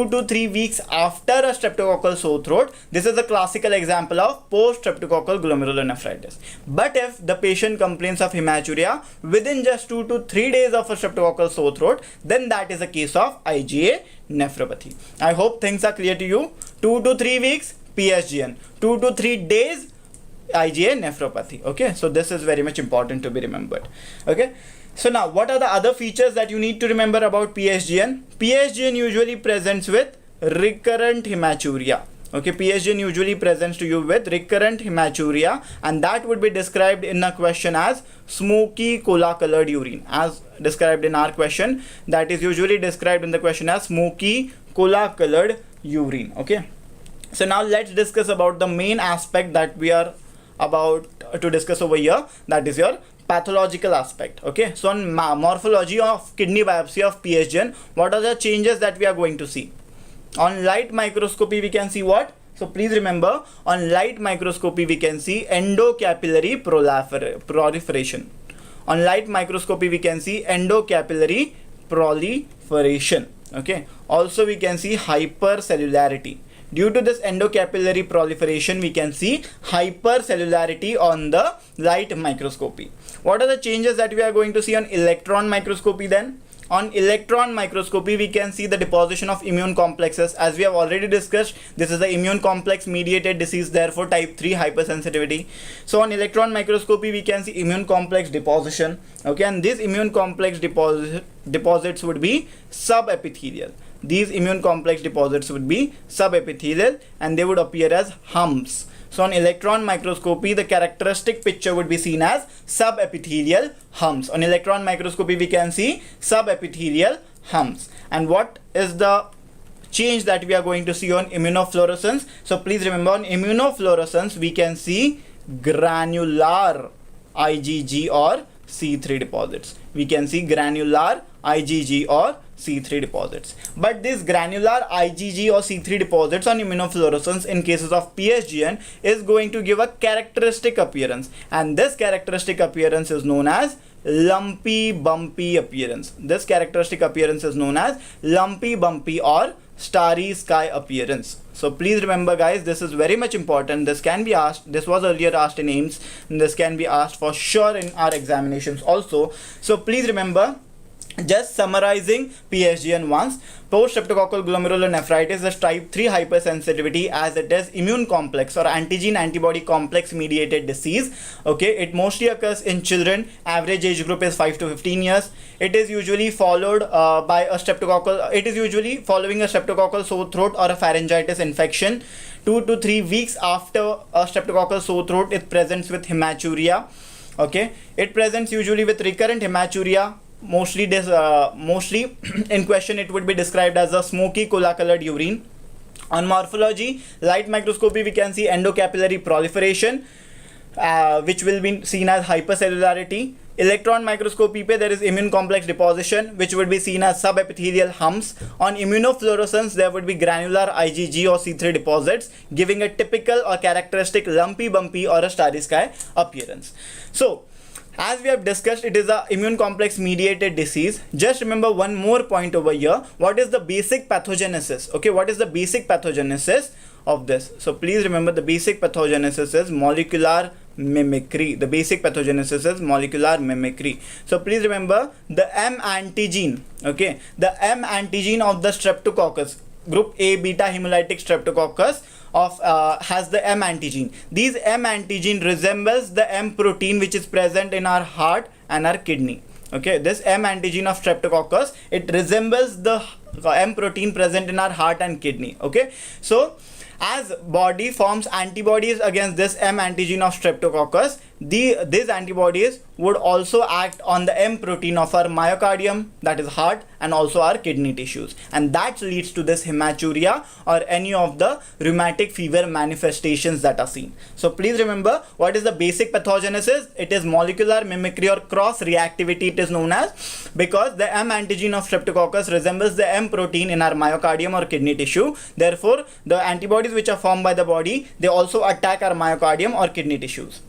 to 3 weeks after a streptococcal sore throat, this is a classical example of post-streptococcal glomerulonephritis. But if the patient complains of hematuria within just 2 to 3 days of a streptococcal sore throat, then that is a case of IgA nephropathy. I hope things are clear to you. 2 to 3 weeks, PSGN. 2 to 3 days, IgA nephropathy. Okay, so this is very much important to be remembered. Okay, so now what are the other features that you need to remember about PSGN? PSGN usually presents with recurrent hematuria. Okay, PSGN usually presents to you with recurrent hematuria, and that would be described in a question as smoky cola colored urine, as described in our question. That is usually described in the question as smoky cola colored urine. Okay, so now let's discuss about the main aspect that we are about to discuss over here, that is your pathological aspect. Okay, so on morphology of kidney biopsy of PSGN, what are the changes that we are going to see? On light microscopy we can see what? So please remember, on light microscopy we can see endocapillary proliferation. On light microscopy we can see endocapillary proliferation. Okay, also we can see hypercellularity. Due to this endocapillary proliferation, we can see hypercellularity on the light microscopy. What are the changes that we are going to see on electron microscopy then? On electron microscopy, we can see the deposition of immune complexes. As we have already discussed, this is the immune complex mediated disease, therefore type 3 hypersensitivity. So on electron microscopy, we can see immune complex deposition. Okay, and these immune complex deposits would be subepithelial. These immune complex deposits would be subepithelial and they would appear as humps. So on electron microscopy, the characteristic picture would be seen as subepithelial humps. On electron microscopy, we can see subepithelial humps. And what is the change that we are going to see on immunofluorescence? So please remember, on immunofluorescence, we can see granular IgG or C3 deposits. We can see granular IgG or C3 deposits. But these granular IgG or C3 deposits on immunofluorescence in cases of PSGN is going to give a characteristic appearance, and this characteristic appearance is known as lumpy bumpy appearance. This characteristic appearance is known as lumpy bumpy or starry sky appearance. So please remember guys, this is very much important. This can be asked, this was earlier asked in AIMS, and this can be asked for sure in our examinations also. So please remember, just summarizing PSGN once, post-streptococcal glomerulonephritis is type 3 hypersensitivity, as it is immune complex or antigen antibody complex mediated disease. Okay, it mostly occurs in children. Average age group is 5 to 15 years. It is usually followed by a streptococcal, it is usually following a streptococcal sore throat or a pharyngitis infection. 2 to 3 weeks after a streptococcal sore throat, it presents with hematuria. Okay, it presents usually with recurrent hematuria. Mostly in question it would be described as a smoky cola colored urine. On morphology, light microscopy, we can see endocapillary proliferation, which will be seen as hypercellularity. Electron microscopy pe there is immune complex deposition, which would be seen as subepithelial humps. On immunofluorescence, there would be granular IgG or C3 deposits, giving a typical or characteristic lumpy bumpy or a starry sky appearance. So as we have discussed, it is a immune complex mediated disease. Just remember one more point over here. What is the basic pathogenesis? Okay, what is the basic pathogenesis of this? So please remember, the basic pathogenesis is molecular mimicry. The basic pathogenesis is molecular mimicry. So please remember the M antigen. Okay, the M antigen of the Streptococcus, group A beta hemolytic Streptococcus has the M antigen. These M antigen resembles the M protein which is present in our heart and our kidney. Okay, this M antigen of Streptococcus, it resembles the M protein present in our heart and kidney. Okay, so As body forms antibodies against this M antigen of Streptococcus, these antibodies would also act on the M protein of our myocardium, that is heart, and also our kidney tissues, and that leads to this hematuria or any of the rheumatic fever manifestations that are seen. So please remember, what is the basic pathogenesis? It is molecular mimicry or cross reactivity, it is known as, because the M antigen of Streptococcus resembles the M protein in our myocardium or kidney tissue. Therefore, the antibodies which are formed by the body, they also attack our myocardium or kidney tissues.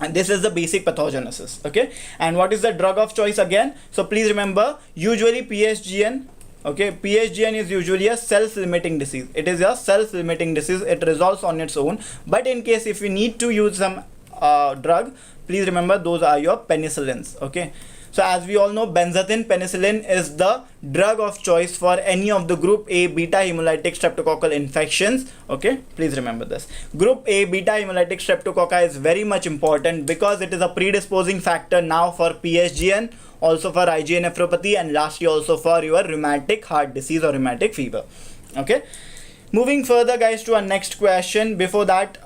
And this is the basic pathogenesis. Okay, and what is the drug of choice again? So please remember, usually PSGN. Okay, PSGN is usually a self-limiting disease. It is a self-limiting disease. It resolves on its own. But in case if you need to use some drug, please remember those are your penicillins. Okay. So as we all know, benzathine penicillin is the drug of choice for any of the group A beta hemolytic streptococcal infections. Okay, please remember this. Group A beta hemolytic streptococca is very much important because it is a predisposing factor now for PSGN, also for IgA nephropathy, and lastly also for your rheumatic heart disease or rheumatic fever. Okay, moving further guys to our next question. Before that,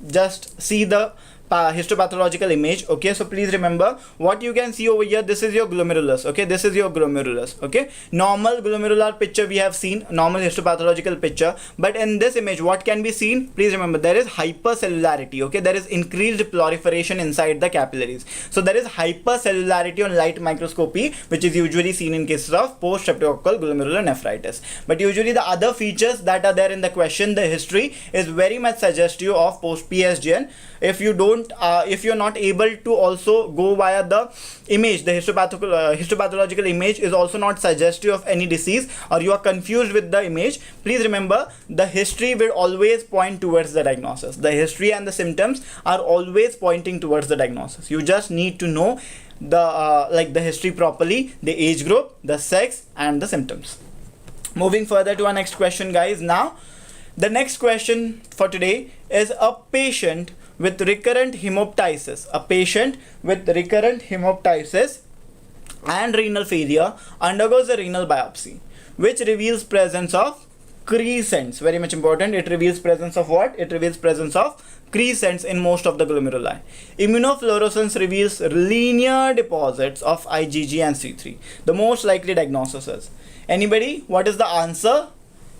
just see the histopathological image. Okay, so please remember what you can see over here. This is your glomerulus. Okay, this is your glomerulus. Okay, normal glomerular picture we have seen, normal histopathological picture, but in this image what can be seen? Please remember, there is hypercellularity. Okay, there is increased proliferation inside the capillaries. So there is hypercellularity on light microscopy, which is usually seen in cases of post-streptococcal glomerulonephritis. But usually the other features that are there in the question, the history is very much suggestive of post-PSGN. If you don't if you're not able to also go via the image, the histopathological image is also not suggestive of any disease, or you are confused with the image, please remember the history will always point towards the diagnosis. The history and the symptoms are always pointing towards the diagnosis. You just need to know the like the history properly, the age group, the sex, and the symptoms. Moving further to our next question guys. Now the next question for today is a patient with recurrent hemoptysis. A patient with recurrent hemoptysis and renal failure undergoes a renal biopsy, which reveals presence of crescents. Very much important. It reveals presence of what? It reveals presence of crescents in most of the glomeruli. Immunofluorescence reveals linear deposits of IgG and C3. The most likely diagnosis is. Anybody? What is the answer?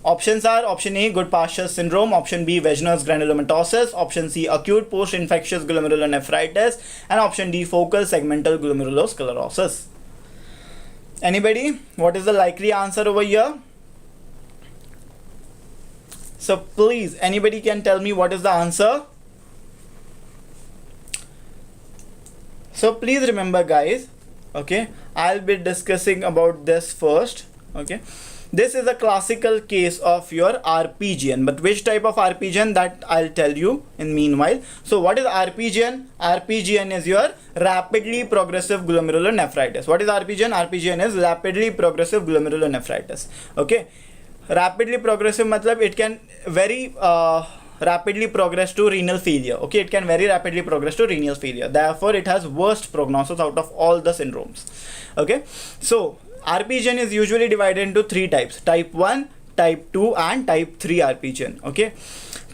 Options are option A, Goodpasture syndrome, option B, Wegener's granulomatosis, option C, acute post-infectious glomerulonephritis, and option D, focal segmental glomerulosclerosis. Anybody? What is the likely answer over here? So please, anybody can tell me what is the answer? So please remember guys, okay, I'll be discussing about this first. Okay, this is a classical case of your RPGN, but which type of RPGN, that I'll tell you in meanwhile. So what is RPGN? RPGN is your rapidly progressive glomerulonephritis. What is RPGN? RPGN is rapidly progressive glomerulonephritis. Okay, rapidly progressive matlab it can very rapidly progress to renal failure. Okay, it can very rapidly progress to renal failure. Therefore, it has worst prognosis out of all the syndromes. Okay, so RPGN is usually divided into three types: type 1, type 2, and type 3 RPGN. Okay,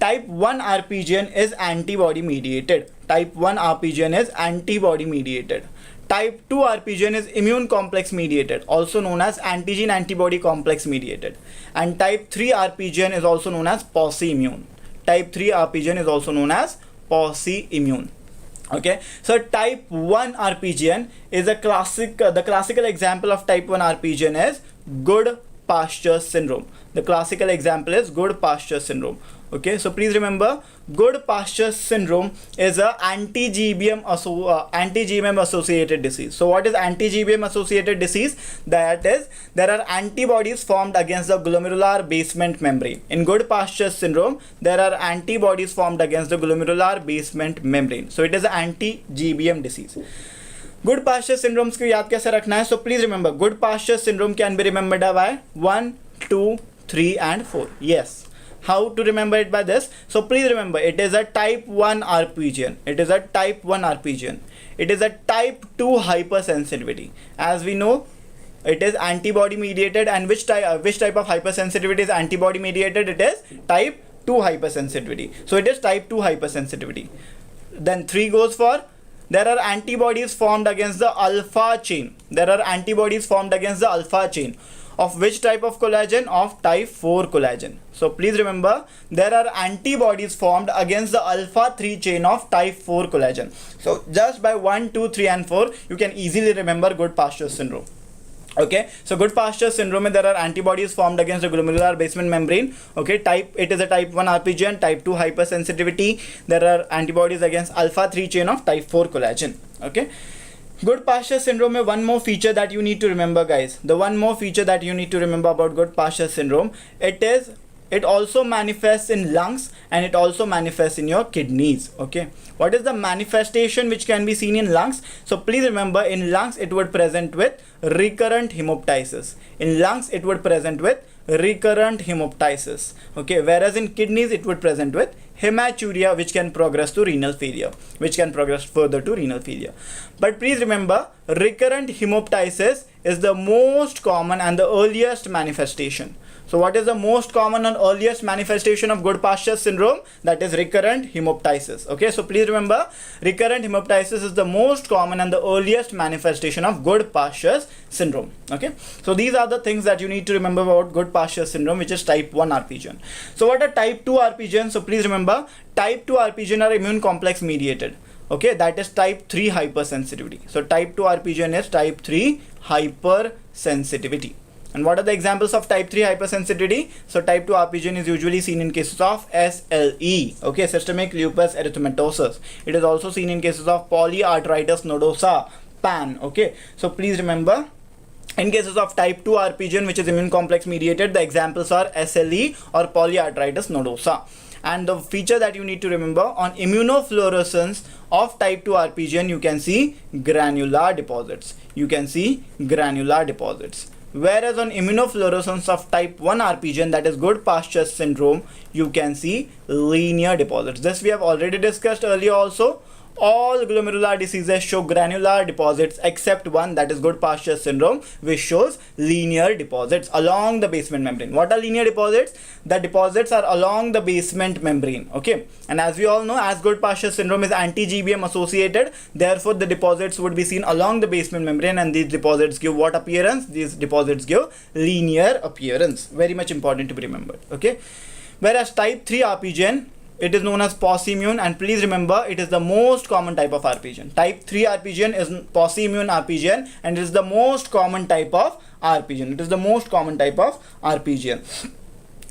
type 1 RPGN is antibody mediated. Type 1 RPGN is antibody mediated. Type 2 RPGN is immune complex mediated, also known as antigen antibody complex mediated. And type 3 RPGN is also known as pauci-immune. Type 3 RPGN is also known as pauci-immune. Okay, so type 1 RPGN is a the classical example of type 1 RPGN is Goodpasture syndrome. The classical example is Goodpasture syndrome. Okay, so please remember, Goodpasture syndrome is a anti-GBM associated disease. So what is anti-GBM associated disease? That is, there are antibodies formed against the glomerular basement membrane. In Goodpasture syndrome, there are antibodies formed against the glomerular basement membrane. So it is an anti-GBM disease. Goodpasture syndrome को याद कैसे रखना है? So please remember, Goodpasture syndrome can be remembered by 1, 2, 3, and 4. Yes. How to remember it by this? So please remember, it is a type 1 RPGN. It is a type 1 RPGN. It is a type 2 hypersensitivity. As we know, it is antibody mediated. And which type of hypersensitivity is antibody mediated? It is type 2 hypersensitivity. So it is type 2 hypersensitivity. Then 3 goes for, there are antibodies formed against the alpha chain. There are antibodies formed against the alpha chain. Of which type of collagen? Of type 4 collagen. So please remember, there are antibodies formed against the alpha 3 chain of type 4 collagen. So just by 1, 2, 3 and 4, you can easily remember Goodpasture syndrome. Okay, so Goodpasture syndrome, there are antibodies formed against the glomerular basement membrane. Okay, it is a type 1 RPGN, type 2 hypersensitivity. There are antibodies against alpha 3 chain of type 4 collagen. Okay, Goodpasture syndrome has one more feature that you need to remember, guys. The one more feature that you need to remember about Goodpasture syndrome, it also manifests in lungs and it also manifests in your kidneys. Okay, what is the manifestation which can be seen in lungs? So please remember, in lungs it would present with recurrent hemoptysis. In lungs it would present with recurrent hemoptysis. Okay, whereas in kidneys it would present with hematuria, which can progress to renal failure, which can progress further to renal failure. But please remember, recurrent hemoptysis is the most common and the earliest manifestation. So what is the most common and earliest manifestation of Goodpasture syndrome? That is recurrent hemoptysis. Okay, so please remember, recurrent hemoptysis is the most common and the earliest manifestation of Goodpasture syndrome. Okay, so these are the things that you need to remember about Goodpasture syndrome, which is type 1 RPGN. So what are type 2 RPGN? So please remember, type 2 RPGN are immune complex mediated. Okay, that is type 3 hypersensitivity. So type 2 RPGN is type 3 hypersensitivity. And what are the examples of type 3 hypersensitivity? So type 2 RPGN is usually seen in cases of SLE, okay, systemic lupus erythematosus. It is also seen in cases of polyarteritis nodosa, PAN. Okay, so please remember, in cases of type 2 RPGN, which is immune complex mediated, the examples are SLE or polyarteritis nodosa. And the feature that you need to remember, on immunofluorescence of type 2 RPGN, you can see granular deposits. You can see granular deposits. Whereas on immunofluorescence of type 1 RPGN, that is Goodpasture syndrome, you can see linear deposits. This we have already discussed earlier also. All glomerular diseases show granular deposits except one, that is Goodpasture syndrome, which shows linear deposits along the basement membrane. What are linear deposits? The deposits are along the basement membrane. Okay, and as we all know, as Goodpasture syndrome is anti-GBM associated, therefore the deposits would be seen along the basement membrane, and these deposits give what appearance? These deposits give linear appearance. Very much important to be remembered. Okay, whereas type 3 RPGN, it is known as post-immune, and please remember, it is the most common type of RPGN. Type 3 RPGN is post-immune RPGN, and it is the most common type of RPGN. It is the most common type of RPGN.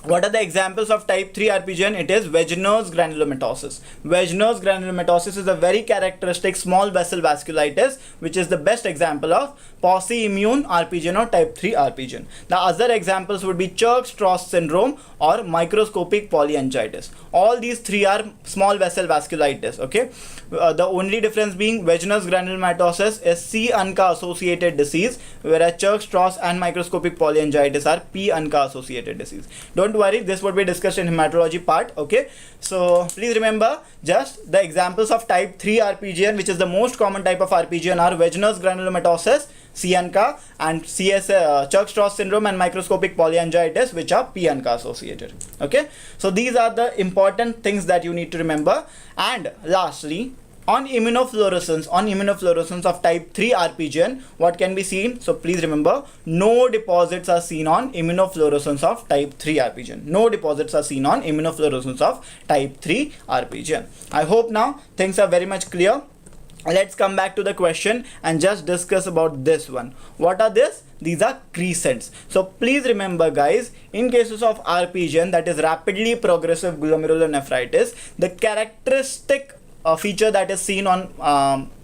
What are the examples of type 3 RPGN? It is Wegener's granulomatosis. Wegener's granulomatosis is a very characteristic small vessel vasculitis, which is the best example of post-immune RPGN or type 3 RPGN. The other examples would be Church-Strauss syndrome or microscopic polyangiitis. All these three are small vessel vasculitis. Okay, the only difference being Wegener's granulomatosis is C-ANCA associated disease, whereas Church-Strauss and microscopic polyangiitis are P-ANCA associated disease. Don't worry, this would be discussed in hematology part. Okay, so please remember, just the examples of type 3 RPGN, which is the most common type of RPGN, are Wegener's granulomatosis, C-ANCA, and Church-Strauss syndrome and microscopic polyangiitis, which are P-ANCA associated. Okay, so these are the important things that you need to remember. And lastly, on immunofluorescence of type 3 RPGN, what can be seen? So please remember, no deposits are seen on immunofluorescence of type 3 RPGN. No deposits are seen on immunofluorescence of type 3 RPGN. I hope now things are very much clear. Let's come back to the question and just discuss about this one. What are this? These are crescents. So please remember, guys, in cases of RPGN, that is rapidly progressive glomerulonephritis, the characteristic feature that is seen on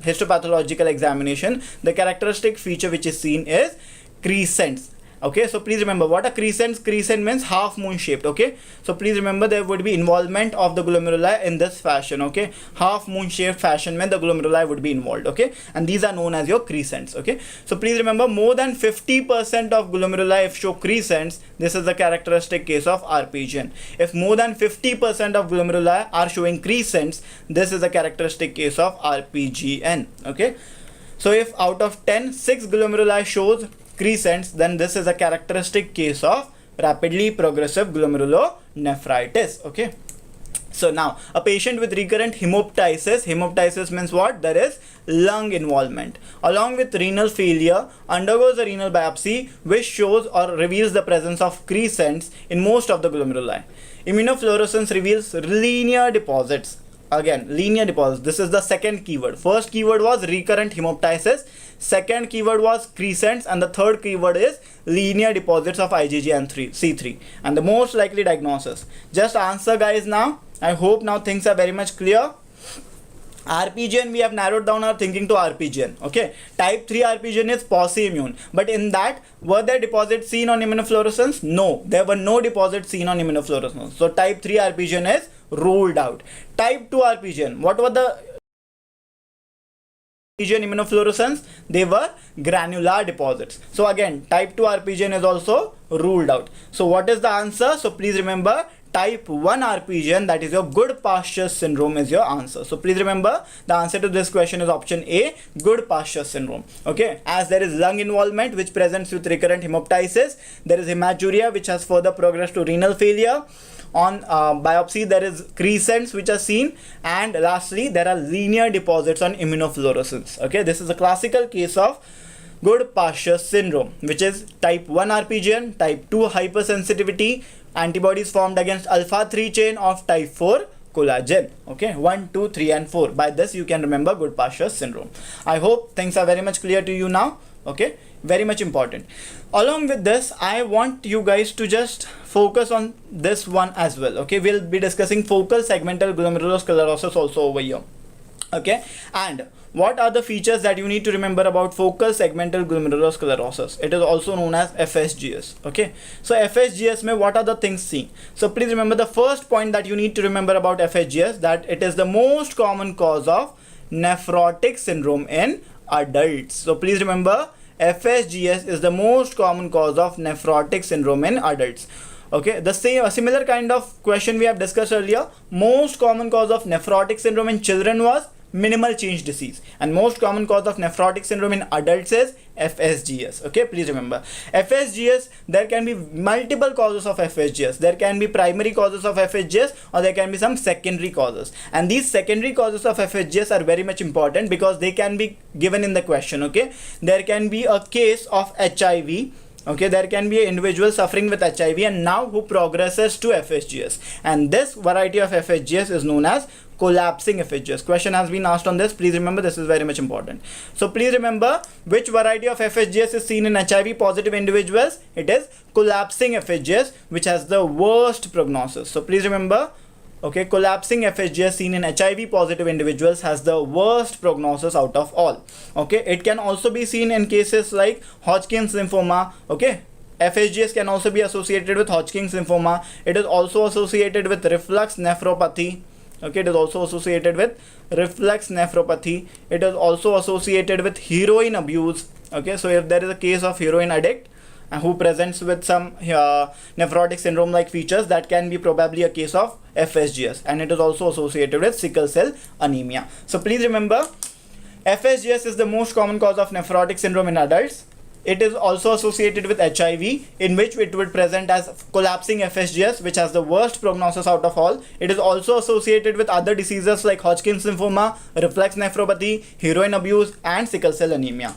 histopathological examination, the characteristic feature which is seen is crescents. Okay, so please remember, what are crescents? Crescent means half moon shaped. Okay, so please remember, there would be involvement of the glomeruli in this fashion. Okay, half moon shaped fashion when the glomeruli would be involved. Okay, and these are known as your crescents. Okay, so please remember, more than 50% of glomeruli if show crescents, this is the characteristic case of RPGN. If more than 50% of glomeruli are showing crescents, this is a characteristic case of RPGN. Okay, so if out of 10, 6 glomeruli shows crescents, then this is a characteristic case of rapidly progressive glomerulonephritis. Okay. So now a patient with recurrent hemoptysis means what? There is lung involvement along with renal failure, undergoes a renal biopsy which shows or reveals the presence of crescents in most of the glomeruli. Immunofluorescence reveals linear deposits. Again, linear deposits. This is the second keyword. First keyword was recurrent hemoptysis, second keyword was crescents, and the third keyword is linear deposits of IgG and C3. And the most likely diagnosis. Just answer, guys, now. I hope now things are very much clear. RPGN, we have narrowed down our thinking to RPGN. Okay, type 3 RPGN is posse-immune, but in that, were there deposits seen on immunofluorescence? No, there were no deposits seen on immunofluorescence. So type 3 RPGN is ruled out. Type 2 RPGN, what were the RPGN immunofluorescence? They were granular deposits. So again, type 2 RPGN is also ruled out. So what is the answer? So please remember, type 1 RPGN, that is your Goodpasture syndrome, is your answer. So please remember, the answer to this question is option A, Goodpasture syndrome. Okay, as there is lung involvement which presents with recurrent hemoptysis, there is hematuria which has further progressed to renal failure. On biopsy, there is crescents which are seen, and lastly, there are linear deposits on immunofluorescence. Okay, this is a classical case of Goodpasture syndrome, which is type 1 RPGN, type 2 hypersensitivity, antibodies formed against alpha 3 chain of type 4 collagen. Okay, 1, 2, 3 and 4. By this you can remember Goodpasture syndrome. I hope things are very much clear to you now. Okay, very much important. Along with this, I want you guys to just focus on this one as well. Okay, we'll be discussing focal segmental glomerulosclerosis also over here. Okay, and what are the features that you need to remember about focal segmental glomerulosclerosis? It is also known as FSGS. Okay, so FSGS mein what are the things seen? So please remember, the first point that you need to remember about FSGS, that it is the most common cause of nephrotic syndrome in adults. So please remember, FSGS is the most common cause of nephrotic syndrome in adults. Okay, a similar kind of question we have discussed earlier. Most common cause of nephrotic syndrome in children was minimal change disease, and most common cause of nephrotic syndrome in adults is FSGS. Okay, please remember, FSGS, there can be multiple causes of FSGS. There can be primary causes of FSGS, or there can be some secondary causes, and these secondary causes of FSGS are very much important because they can be given in the question. Okay, there can be a case of HIV. Okay, there can be an individual suffering with HIV and now who progresses to FSGS, and this variety of FSGS is known as collapsing FSGS. Question has been asked on this. Please remember, this is very much important. So please remember, which variety of FSGS is seen in HIV positive individuals? It is collapsing FSGS, which has the worst prognosis. So please remember, okay, collapsing FSGS seen in HIV positive individuals has the worst prognosis out of all. Okay, it can also be seen in cases like Hodgkin's lymphoma. Okay, FSGS can also be associated with Hodgkin's lymphoma. It is also associated with reflux nephropathy. Okay, it is also associated with reflux nephropathy. It is also associated with heroin abuse. Okay, so if there is a case of heroin addict who presents with some nephrotic syndrome like features, that can be probably a case of FSGS, and it is also associated with sickle cell anemia. So please remember, FSGS is the most common cause of nephrotic syndrome in adults. It is also associated with HIV, in which it would present as collapsing FSGS, which has the worst prognosis out of all. It is also associated with other diseases like Hodgkin's lymphoma, reflux nephropathy, heroin abuse, and sickle cell anemia.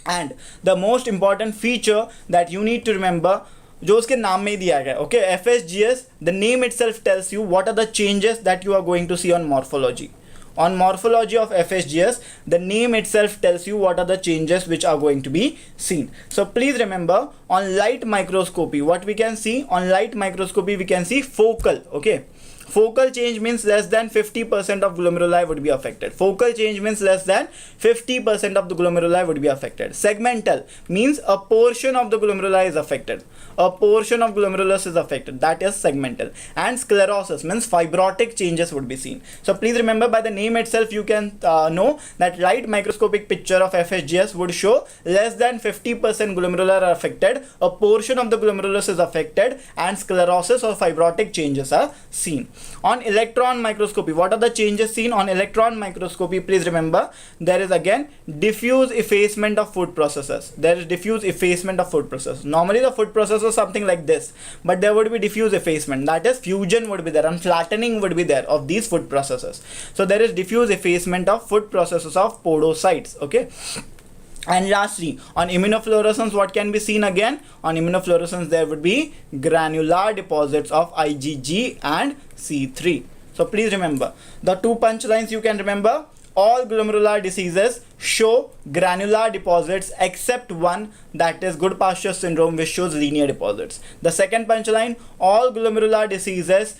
And the most important feature that you need to remember, जो उसके नाम में ही दिया गया, okay, FSGS, the name itself tells you what are the changes that you are going to see on morphology. On morphology of FSGS, the name itself tells you what are the changes which are going to be seen. So please remember, on light microscopy, what we can see, on light microscopy we can see focal. Okay, focal change means less than 50% of glomeruli would be affected. Focal change means less than 50% of the glomeruli would be affected. Segmental means a portion of the glomeruli is affected. A portion of glomerulus is affected. That is segmental. And sclerosis means fibrotic changes would be seen. So please remember, by the name itself you can know that light microscopic picture of FSGS would show less than 50% glomerular are affected, a portion of the glomerulus is affected, and sclerosis or fibrotic changes are seen. On electron microscopy, what are the changes seen on electron microscopy? Please remember, there is again diffuse effacement of food processes. There is diffuse effacement of food process. Normally the food process is something like this, but there would be diffuse effacement, that is fusion would be there and flattening would be there of these food processes. So there is diffuse effacement of food processes of podocytes. Okay. And lastly, on immunofluorescence, what can be seen again? On immunofluorescence, there would be granular deposits of IgG and C3. So please remember, the two punchlines you can remember: all glomerular diseases show granular deposits except one, that is Goodpasture syndrome, which shows linear deposits. The second punchline: all glomerular diseases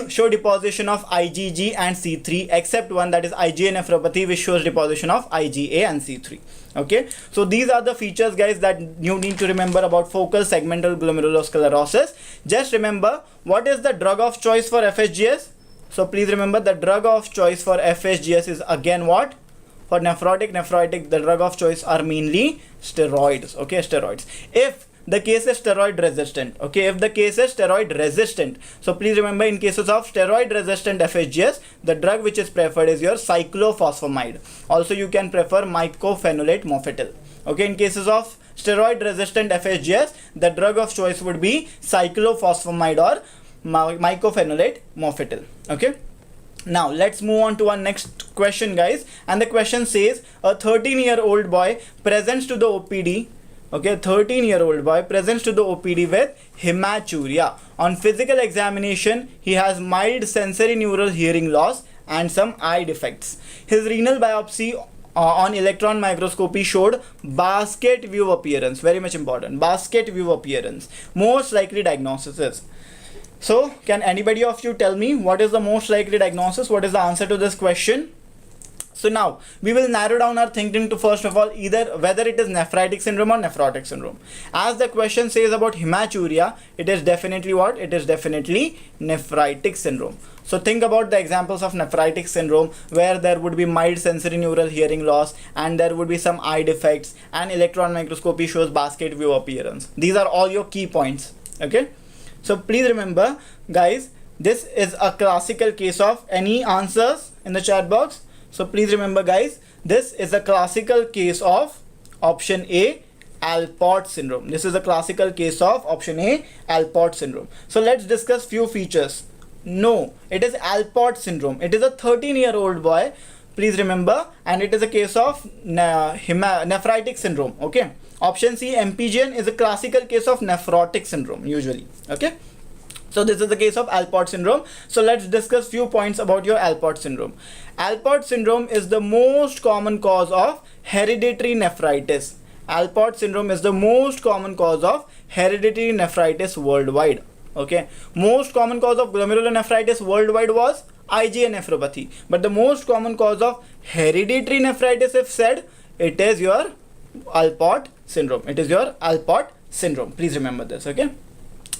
show deposition of IgG and C3 except one, that is IgA nephropathy, which shows deposition of IgA and C3. Okay, so these are the features, guys, that you need to remember about focal segmental glomerulosclerosis. Just remember, what is the drug of choice for FSGS? So please remember, the drug of choice for FSGS is again what? For nephrotic, the drug of choice are mainly steroids. Okay, steroids. If the case is steroid resistant, okay, if the case is steroid resistant, so please remember, in cases of steroid resistant FSGS, the drug which is preferred is your cyclophosphamide. Also you can prefer mycophenolate mofetil. Okay, in cases of steroid resistant FSGS, the drug of choice would be cyclophosphamide or mycophenolate mofetil. Okay. Now let's move on to our next question, guys, and the question says, a 13-year-old boy presents to the OPD. Okay, 13-year-old boy presents to the OPD with hematuria. On physical examination, he has mild sensory neural hearing loss and some eye defects. His renal biopsy on electron microscopy showed basket view appearance. Very much important. Basket view appearance. Most likely diagnosis is. So, can anybody of you tell me what is the most likely diagnosis? What is the answer to this question? So now we will narrow down our thinking to, first of all, either whether it is nephritic syndrome or nephrotic syndrome. As the question says about hematuria, it is definitely what? It is definitely nephritic syndrome. So think about the examples of nephritic syndrome, where there would be mild sensory neural hearing loss and there would be some eye defects, and electron microscopy shows basket view appearance. These are all your key points. Okay. So please remember, guys, this is a classical case of, any answers in the chat box? So please remember, guys, this is a classical case of option A, Alport syndrome. This is a classical case of option A, Alport syndrome. So let's discuss few features. No, it is Alport syndrome. It is a 13-year-old boy, please remember, and it is a case of nephritic syndrome. Okay. Option C, MPGN, is a classical case of nephrotic syndrome usually. Okay. So this is the case of Alport syndrome. So let's discuss few points about your Alport syndrome. Alport syndrome is the most common cause of hereditary nephritis. Alport syndrome is the most common cause of hereditary nephritis worldwide. Okay. Most common cause of glomerulonephritis worldwide was IgA nephropathy. But the most common cause of hereditary nephritis, if said, it is your Alport syndrome. It is your Alport syndrome. Please remember this. Okay.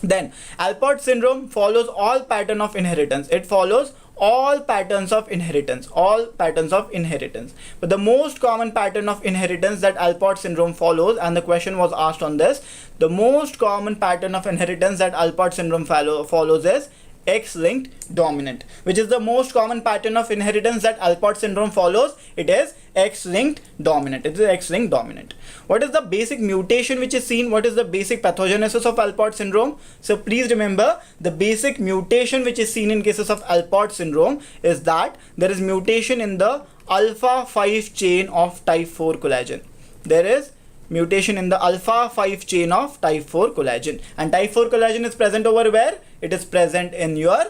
Then Alport syndrome follows all pattern of inheritance. It follows all patterns of inheritance. All patterns of inheritance. But the most common pattern of inheritance that Alport syndrome follows, and the question was asked on this, the most common pattern of inheritance that Alport syndrome follows is X-linked dominant. Which is the most common pattern of inheritance that Alport syndrome follows? It is X-linked dominant. It is X-linked dominant. What is the basic mutation which is seen? What is the basic pathogenesis of Alport syndrome? So please remember, the basic mutation which is seen in cases of Alport syndrome is that there is mutation in the alpha 5 chain of type 4 collagen. There is mutation in the alpha 5 chain of type 4 collagen, and type 4 collagen is present over where? It is present in your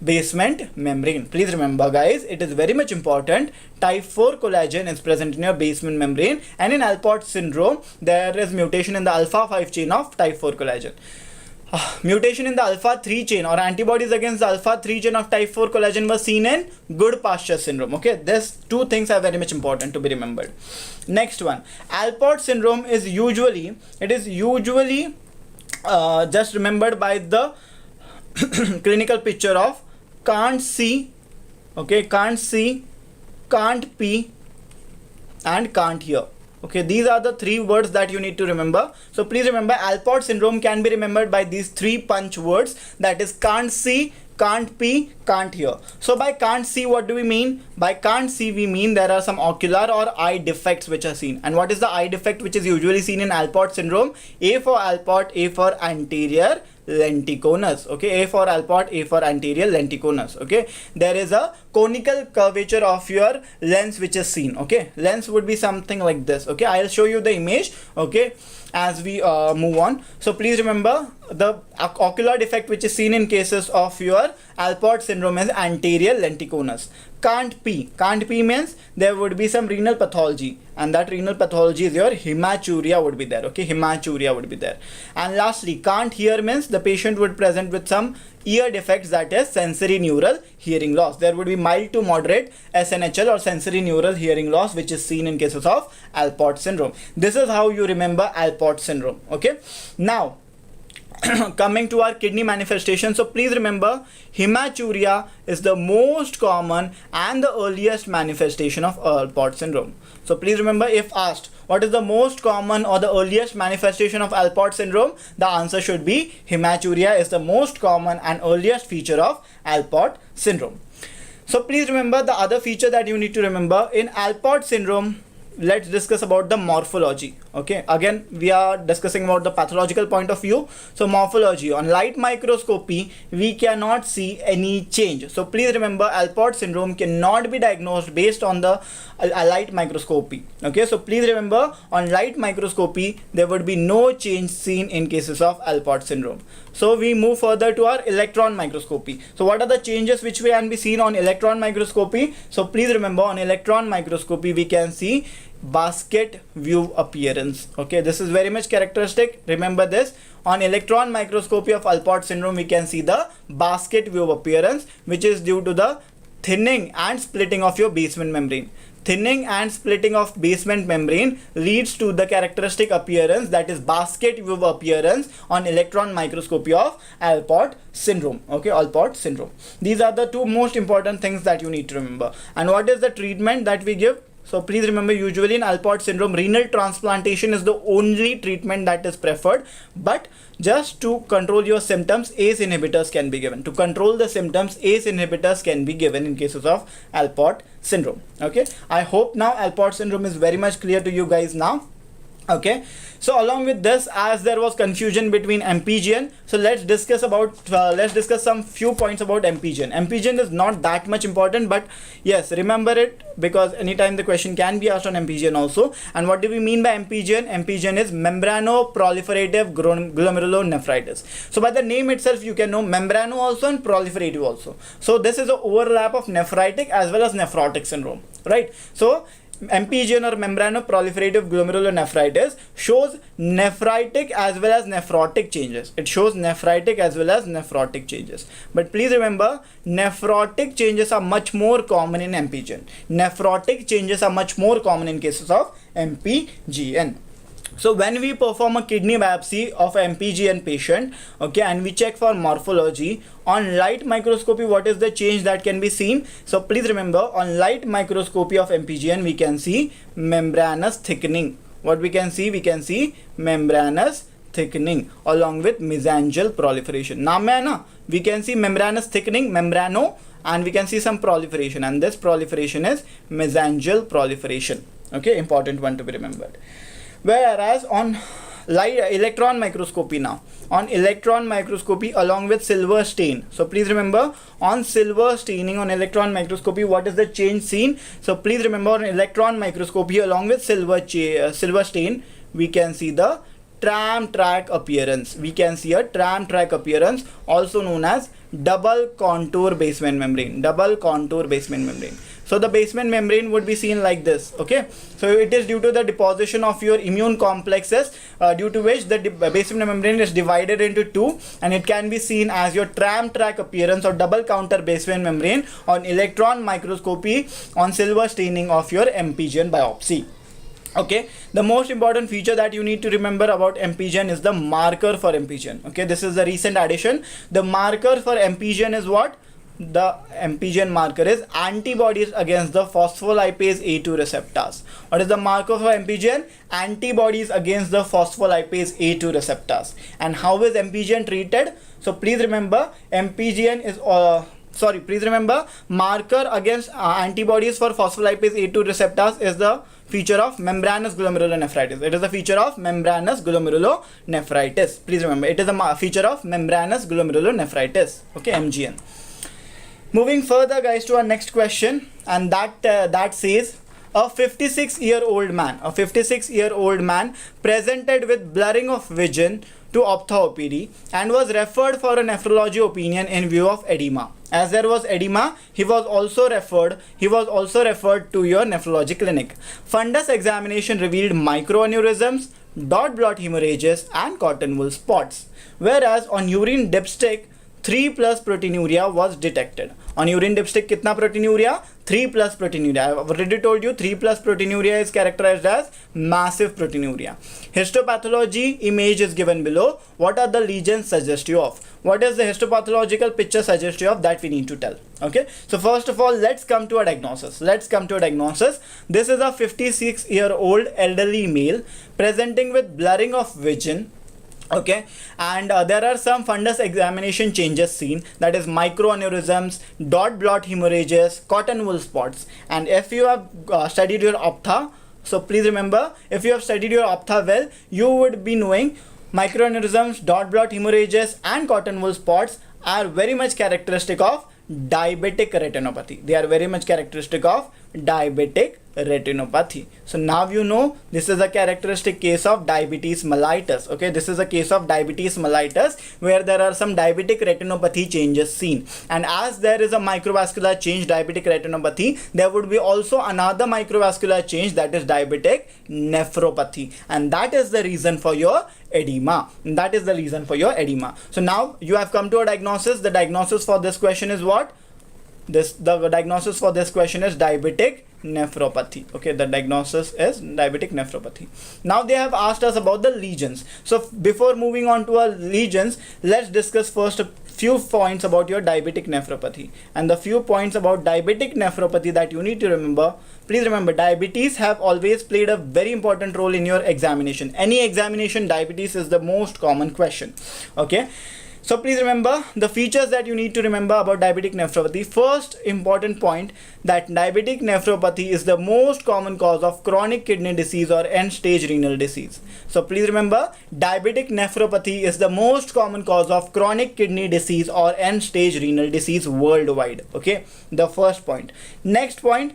basement membrane. Please remember, guys, it is very much important. Type 4 collagen is present in your basement membrane, and in Alport syndrome there is mutation in the alpha 5 chain of type 4 collagen. Mutation in the alpha 3 chain or antibodies against the alpha 3 chain of type 4 collagen was seen in Goodpasture syndrome. Okay, these two things are very much important to be remembered. Next one, Alport syndrome is usually, just remembered by the clinical picture of can't see, okay, can't see, can't pee, and can't hear. Okay, these are the three words that you need to remember. So please remember, Alport syndrome can be remembered by these three punch words, that is can't see, can't pee, can't hear. So by can't see, what do we mean? By can't see, we mean there are some ocular or eye defects which are seen. And what is the eye defect which is usually seen in Alport syndrome? A for Alport, A for anterior lenticonus. Okay, A for Alport, A for anterior lenticonus. Okay, there is a conical curvature of your lens which is seen. Okay, lens would be something like this. Okay, I'll show you the image. Okay, as we move on. So please remember, the ocular defect which is seen in cases of your Alport syndrome is anterior lenticonus. Can't pee. Can't pee means there would be some renal pathology, and that renal pathology is your hematuria would be there. Okay, hematuria would be there. And lastly, can't hear means the patient would present with some ear defects, that is sensory neural hearing loss. There would be mild to moderate SNHL or sensory neural hearing loss which is seen in cases of Alport syndrome. This is how you remember Alport syndrome. Okay, now coming to our kidney manifestation. So please remember, hematuria is the most common and the earliest manifestation of Alport syndrome. So please remember, if asked what is the most common or the earliest manifestation of Alport syndrome, the answer should be hematuria is the most common and earliest feature of Alport syndrome. So please remember the other feature that you need to remember in Alport syndrome. Let's discuss about the morphology. Okay, again we are discussing about the pathological point of view. So morphology, on light microscopy we cannot see any change. So please remember, Alport syndrome cannot be diagnosed based on the light microscopy. Okay, so please remember, on light microscopy there would be no change seen in cases of Alport syndrome. So we move further to our electron microscopy. So what are the changes which can be seen on electron microscopy? So please remember, on electron microscopy we can see basket view appearance. Okay, this is very much characteristic. Remember this, on electron microscopy of Alport syndrome we can see the basket view appearance, which is due to the thinning and splitting of your basement membrane. Thinning and splitting of basement membrane leads to the characteristic appearance, that is basket view appearance, on electron microscopy of Alport syndrome. Okay, Alport syndrome. These are the two most important things that you need to remember. And what is the treatment that we give? So please remember, usually in Alport syndrome renal transplantation is the only treatment that is preferred, but just to control your symptoms, ACE inhibitors can be given. To control the symptoms, ACE inhibitors can be given in cases of Alport syndrome. Okay, I hope now Alport syndrome is very much clear to you guys now. Okay, so along with this, as there was confusion between MPGN, so let's discuss some few points about MPGN. MPGN is not that much important, but yes, remember it, because anytime the question can be asked on MPGN also. And what do we mean by MPGN? MPGN is membranoproliferative glomerulonephritis. So by the name itself you can know membrano also and proliferative also. So this is an overlap of nephritic as well as nephrotic syndrome, right? So MPGN or membranoproliferative glomerulonephritis shows nephritic as well as nephrotic changes. It shows nephritic as well as nephrotic changes. But please remember, nephrotic changes are much more common in MPGN. Nephrotic changes are much more common in cases of MPGN. So when we perform a kidney biopsy of an MPGN patient, okay, and we check for morphology, on light microscopy what is the change that can be seen? So please remember, on light microscopy of MPGN we can see membranous thickening. What we can see? We can see membranous thickening along with mesangial proliferation. Naam hai na? We can see membranous thickening, membrano, and we can see some proliferation, and this proliferation is mesangial proliferation. Okay, important one to be remembered. Whereas on electron microscopy now, on electron microscopy along with silver stain. So please remember, on silver staining on electron microscopy, what is the change seen? So please remember, on electron microscopy along with silver stain, we can see the tram track appearance. We can see a tram track appearance, also known as double contour basement membrane. Double contour basement membrane. So the basement membrane would be seen like this. Okay, so it is due to the deposition of your immune complexes, due to which the basement membrane is divided into two, and it can be seen as your tram track appearance or double counter basement membrane on electron microscopy on silver staining of your MPGN biopsy. Okay, the most important feature that you need to remember about MPGN is the marker for MPGN. Okay, this is the recent addition. The marker for MPGN is what? the MPGN marker is antibodies against the phospholipase A2 receptors. What is the marker for MPGN? Antibodies against the phospholipase A2 receptors. And how is MPGN treated? So please remember, MPGN is marker against antibodies for phospholipase A2 receptors is the feature of membranous glomerulonephritis. It is a feature of membranous glomerulonephritis. Please remember, it is a feature of membranous glomerulonephritis. Okay, MGN. Moving further, guys, to our next question, and that says, a 56-year-old man presented with blurring of vision to ophtho-OPD and was referred for a nephrology opinion in view of edema. As there was edema, he was also referred to your nephrology clinic. Fundus examination revealed microaneurysms, dot blot hemorrhages and cotton wool spots. Whereas on urine dipstick, 3+ proteinuria was detected. On urine dipstick, kitna proteinuria? 3+ proteinuria. I have already told you 3+ proteinuria is characterized as massive proteinuria. Histopathology image is given below. What are the lesions suggestive of? What is the histopathological picture suggestive of? That we need to tell. Okay. So first of all, let's come to a diagnosis. This is a 56-year-old elderly male presenting with blurring of vision. Okay, and there are some fundus examination changes seen, that is microaneurysms, dot blot hemorrhages, cotton wool spots. And if you have studied your ophtha, so please remember, if you have studied your ophtha well, you would be knowing microaneurysms, dot blot hemorrhages and cotton wool spots are very much characteristic of diabetic retinopathy. They are very much characteristic of diabetic retinopathy. So now you know this is a characteristic case of diabetes mellitus. Okay, this is a case of diabetes mellitus where there are some diabetic retinopathy changes seen. And as there is a microvascular change, diabetic retinopathy, there would be also another microvascular change, that is diabetic nephropathy. And that is the reason for your edema. So now you have come to a diagnosis. The diagnosis for this question is what? The diagnosis for this question is diabetic nephropathy. Okay, the diagnosis is diabetic nephropathy. Now they have asked us about the lesions. So before moving on to our lesions, let's discuss first a few points about your diabetic nephropathy. And the few points about diabetic nephropathy that you need to remember. Please remember, diabetes have always played a very important role in your examination. Any examination, diabetes is the most common question. Okay. So please remember the features that you need to remember about diabetic nephropathy. First important point, that diabetic nephropathy is the most common cause of chronic kidney disease or end-stage renal disease. So please remember, diabetic nephropathy is the most common cause of chronic kidney disease or end-stage renal disease worldwide. Okay, the first point. Next point.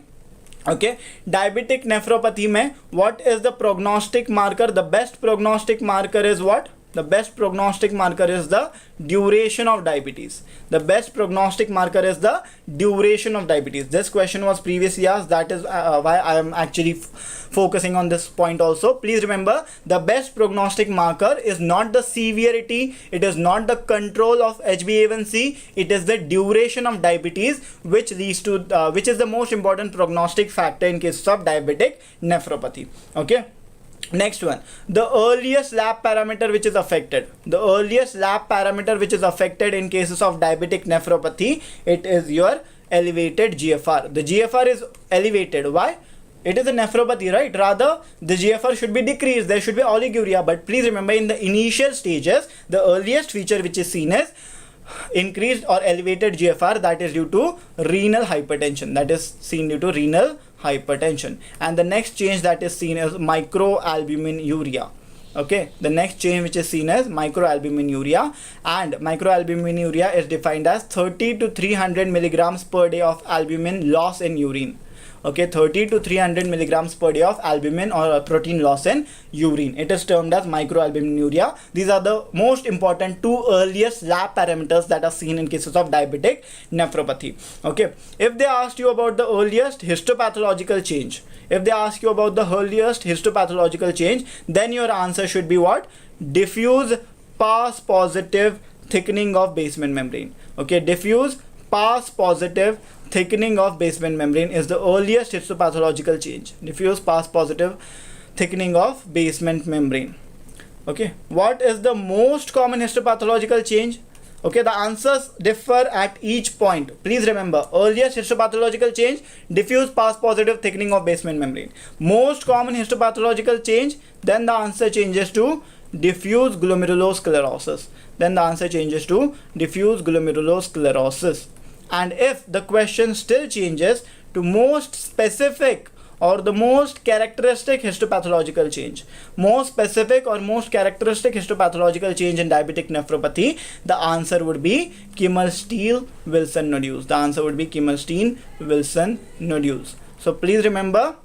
Okay, diabetic nephropathy mein, what is the prognostic marker? The best prognostic marker is what? The best prognostic marker is the duration of diabetes. The best prognostic marker is the duration of diabetes. This question was previously asked. That is why I am actually focusing on this point also. Please remember, the best prognostic marker is not the severity. It is not the control of HbA1c. It is the duration of diabetes, which leads to which is the most important prognostic factor in cases of diabetic nephropathy. Okay. Next one, the earliest lab parameter which is affected. The earliest lab parameter which is affected in cases of diabetic nephropathy, it is your elevated GFR. The GFR is elevated. Why? It is a nephropathy, right? Rather, the GFR should be decreased. There should be oliguria. But please remember, in the initial stages, the earliest feature which is seen is increased or elevated GFR. That is due to renal hypertension. That is seen due to renal hypertension. And the next change that is seen is microalbuminuria. Okay, the next change which is seen as microalbuminuria, and microalbuminuria is defined as 30 to 300 milligrams per day of albumin loss in urine. Okay, 30 to 300 milligrams per day of albumin or protein loss in urine. It is termed as microalbuminuria. These are the most important two earliest lab parameters that are seen in cases of diabetic nephropathy. Okay, if they asked you about the earliest histopathological change, then your answer should be what? Diffuse pass positive thickening of basement membrane. Okay, diffuse pass positive thickening of basement membrane is the earliest histopathological change. Diffuse pass positive thickening of basement membrane. Okay, what is the most common histopathological change? Okay, the answers differ at each point. Please remember, earliest histopathological change, diffuse pars positive thickening of basement membrane. Most common histopathological change, then the answer changes to diffuse glomerulosclerosis. Then the answer changes to diffuse glomerulosclerosis. And if the question still changes to most specific or the most characteristic histopathological change, most specific or most characteristic histopathological change in diabetic nephropathy, the answer would be Kimmel-Steele-Wilson nodules. The answer would be Kimmel-Steele-Wilson nodules. So please remember,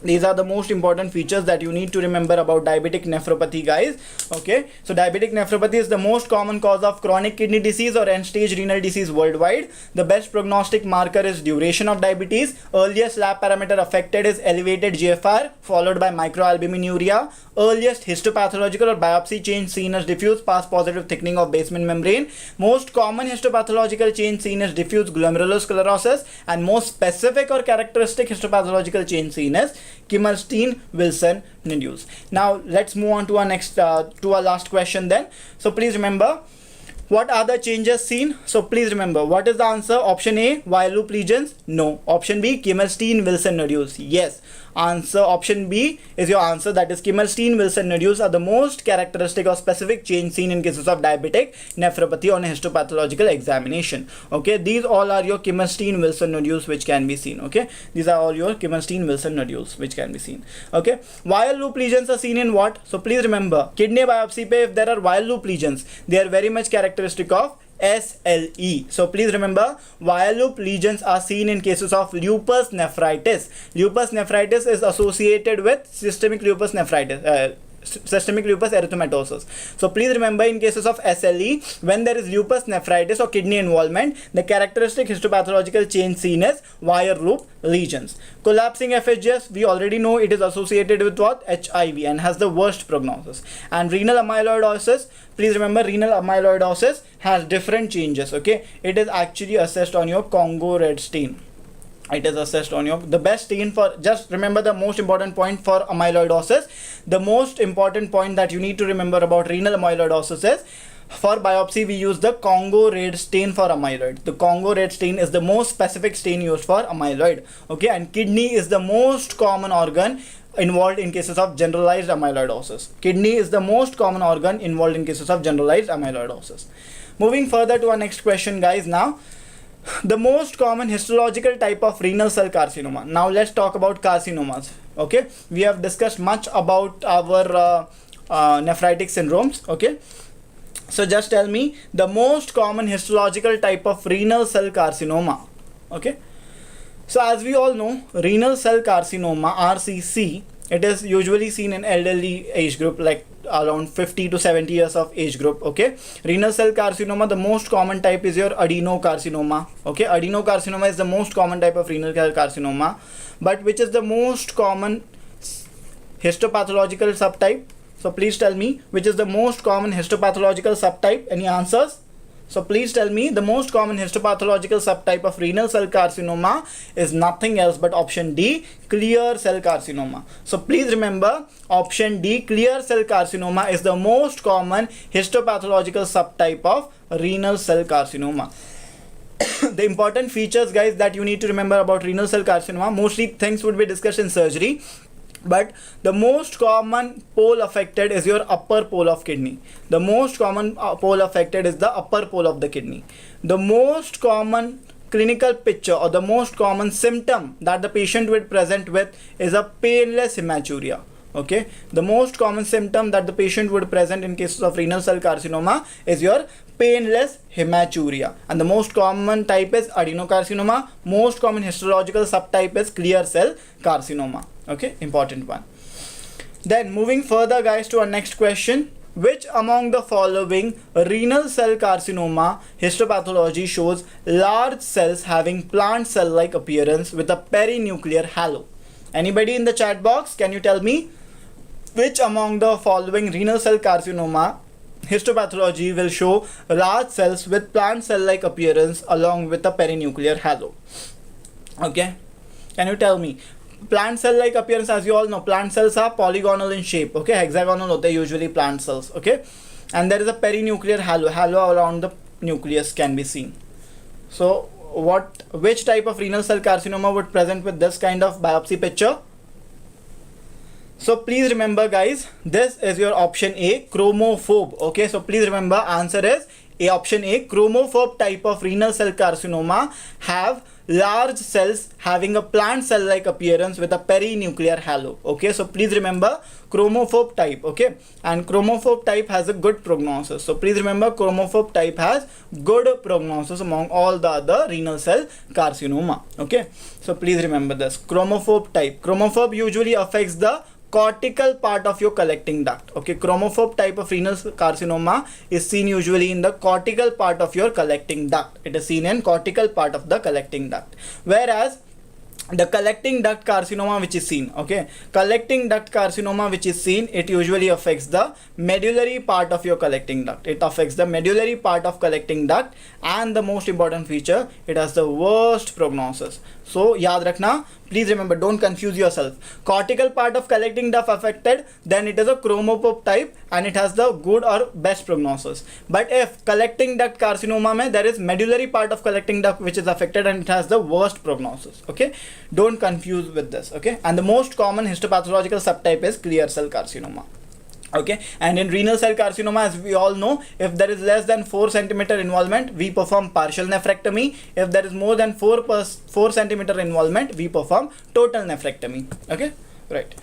these are the most important features that you need to remember about diabetic nephropathy, guys. Okay, so diabetic nephropathy is the most common cause of chronic kidney disease or end-stage renal disease worldwide. The best prognostic marker is duration of diabetes. Earliest lab parameter affected is elevated GFR followed by microalbuminuria. Earliest histopathological or biopsy change seen as diffuse pars positive thickening of basement membrane. Most common histopathological change seen as diffuse glomerulosclerosis, and most specific or characteristic histopathological change seen as Kimmel-Steele-Wilson nodules. Now let's move on to our next to our last question then. So please remember, what are the changes seen? So please remember, what is the answer? Option A, wire loop lesions? No. Option B, Kimmel-Steele-Wilson nodules? Yes. Answer option B is your answer, that is Kimmel-Steele-Wilson nodules are the most characteristic or specific change seen in cases of diabetic nephropathy on a histopathological examination. Okay, these all are your Kimmel-Steele-Wilson nodules which can be seen. Okay, these are all your Kimmel-Steele-Wilson nodules which can be seen. Okay, wire loop lesions are seen in what? So please remember, kidney biopsy pe if there are wire loop lesions, they are very much characteristic of SLE. So please remember, wire loop lesions are seen in cases of lupus nephritis. Lupus nephritis is associated with systemic lupus nephritis. Systemic lupus erythematosus. So please remember, in cases of SLE, when there is lupus nephritis or kidney involvement, the characteristic histopathological change seen is wire loop lesions. Collapsing FSGS, we already know it is associated with what? HIV, and has the worst prognosis. And renal amyloidosis, please remember, renal amyloidosis has different changes. Okay, it is actually assessed on your Congo red stain. It is assessed on your, the best stain for, just remember the most important point for amyloidosis. The most important point that you need to remember about renal amyloidosis is, for biopsy we use the Congo red stain for amyloid. The Congo red stain is the most specific stain used for amyloid. Okay, and kidney is the most common organ involved in cases of generalized amyloidosis. Kidney is the most common organ involved in cases of generalized amyloidosis. Moving further to our next question, guys. Now, the most common histological type of renal cell carcinoma. Now let's talk about carcinomas. Okay, we have discussed much about our nephritic syndromes. Okay, so just tell me the most common histological type of renal cell carcinoma. Okay, so as we all know, renal cell carcinoma, RCC, it is usually seen in elderly age group, like around 50 to 70 years of age group. Okay, renal cell carcinoma, the most common type is your adenocarcinoma. Okay, adenocarcinoma is the most common type of renal cell carcinoma. But which is the most common histopathological subtype? So please tell me, which is the most common histopathological subtype? Any answers? So please tell me, the most common histopathological subtype of renal cell carcinoma is nothing else but option D, clear cell carcinoma. So please remember, option D, clear cell carcinoma, is the most common histopathological subtype of renal cell carcinoma. The important features, guys, that you need to remember about renal cell carcinoma, mostly things would be discussed in surgery. But the most common pole affected is your upper pole of kidney. The most common pole affected is the upper pole of the kidney. The most common clinical picture or the most common symptom that the patient would present with is a painless hematuria. Okay, the most common symptom that the patient would present in cases of renal cell carcinoma is your painless hematuria, and the most common type is adenocarcinoma. Most common histological subtype is clear cell carcinoma. Okay, important one. Then moving further, guys, to our next question. Which among the following renal cell carcinoma histopathology shows large cells having plant cell-like appearance with a perinuclear halo? Anybody in the chat box, can you tell me which among the following renal cell carcinoma histopathology will show large cells with plant cell-like appearance along with a perinuclear halo? Okay, can you tell me? Plant cell-like appearance, as you all know, plant cells are polygonal in shape. Okay, hexagonal hote usually plant cells. Okay, and there is a perinuclear halo around the nucleus can be seen. So which type of renal cell carcinoma would present with this kind of biopsy picture? So please remember guys, this is your option A, chromophobe. Okay, so please remember, answer is A, option A, chromophobe type of renal cell carcinoma have large cells having a plant cell like appearance with a perinuclear halo. Okay, so please remember chromophobe type. Okay, and chromophobe type has a good prognosis. So please remember chromophobe type has good prognosis among all the other renal cell carcinoma. Okay, so please remember this chromophobe type. Chromophobe usually affects the cortical part of your collecting duct. Okay, chromophobe type of renal carcinoma is seen usually in the cortical part of your collecting duct. It is seen in cortical part of the collecting duct. Whereas the collecting duct carcinoma which is seen, okay, collecting duct carcinoma which is seen, it usually affects the medullary part of your collecting duct. It affects the medullary part of collecting duct, and the most important feature, it has the worst prognosis. So yaad rakhna, please remember, don't confuse yourself. Cortical part of collecting duct affected, then it is a chromophobe type and it has the good or best prognosis. But if collecting duct carcinoma mein there is medullary part of collecting duct which is affected and it has the worst prognosis. Okay, don't confuse with this. Okay, and the most common histopathological subtype is clear cell carcinoma. Okay, and in renal cell carcinoma, as we all know, if there is less than 4 centimeter involvement, we perform partial nephrectomy. If there is more than 4 centimeter involvement, we perform total nephrectomy. Okay, right.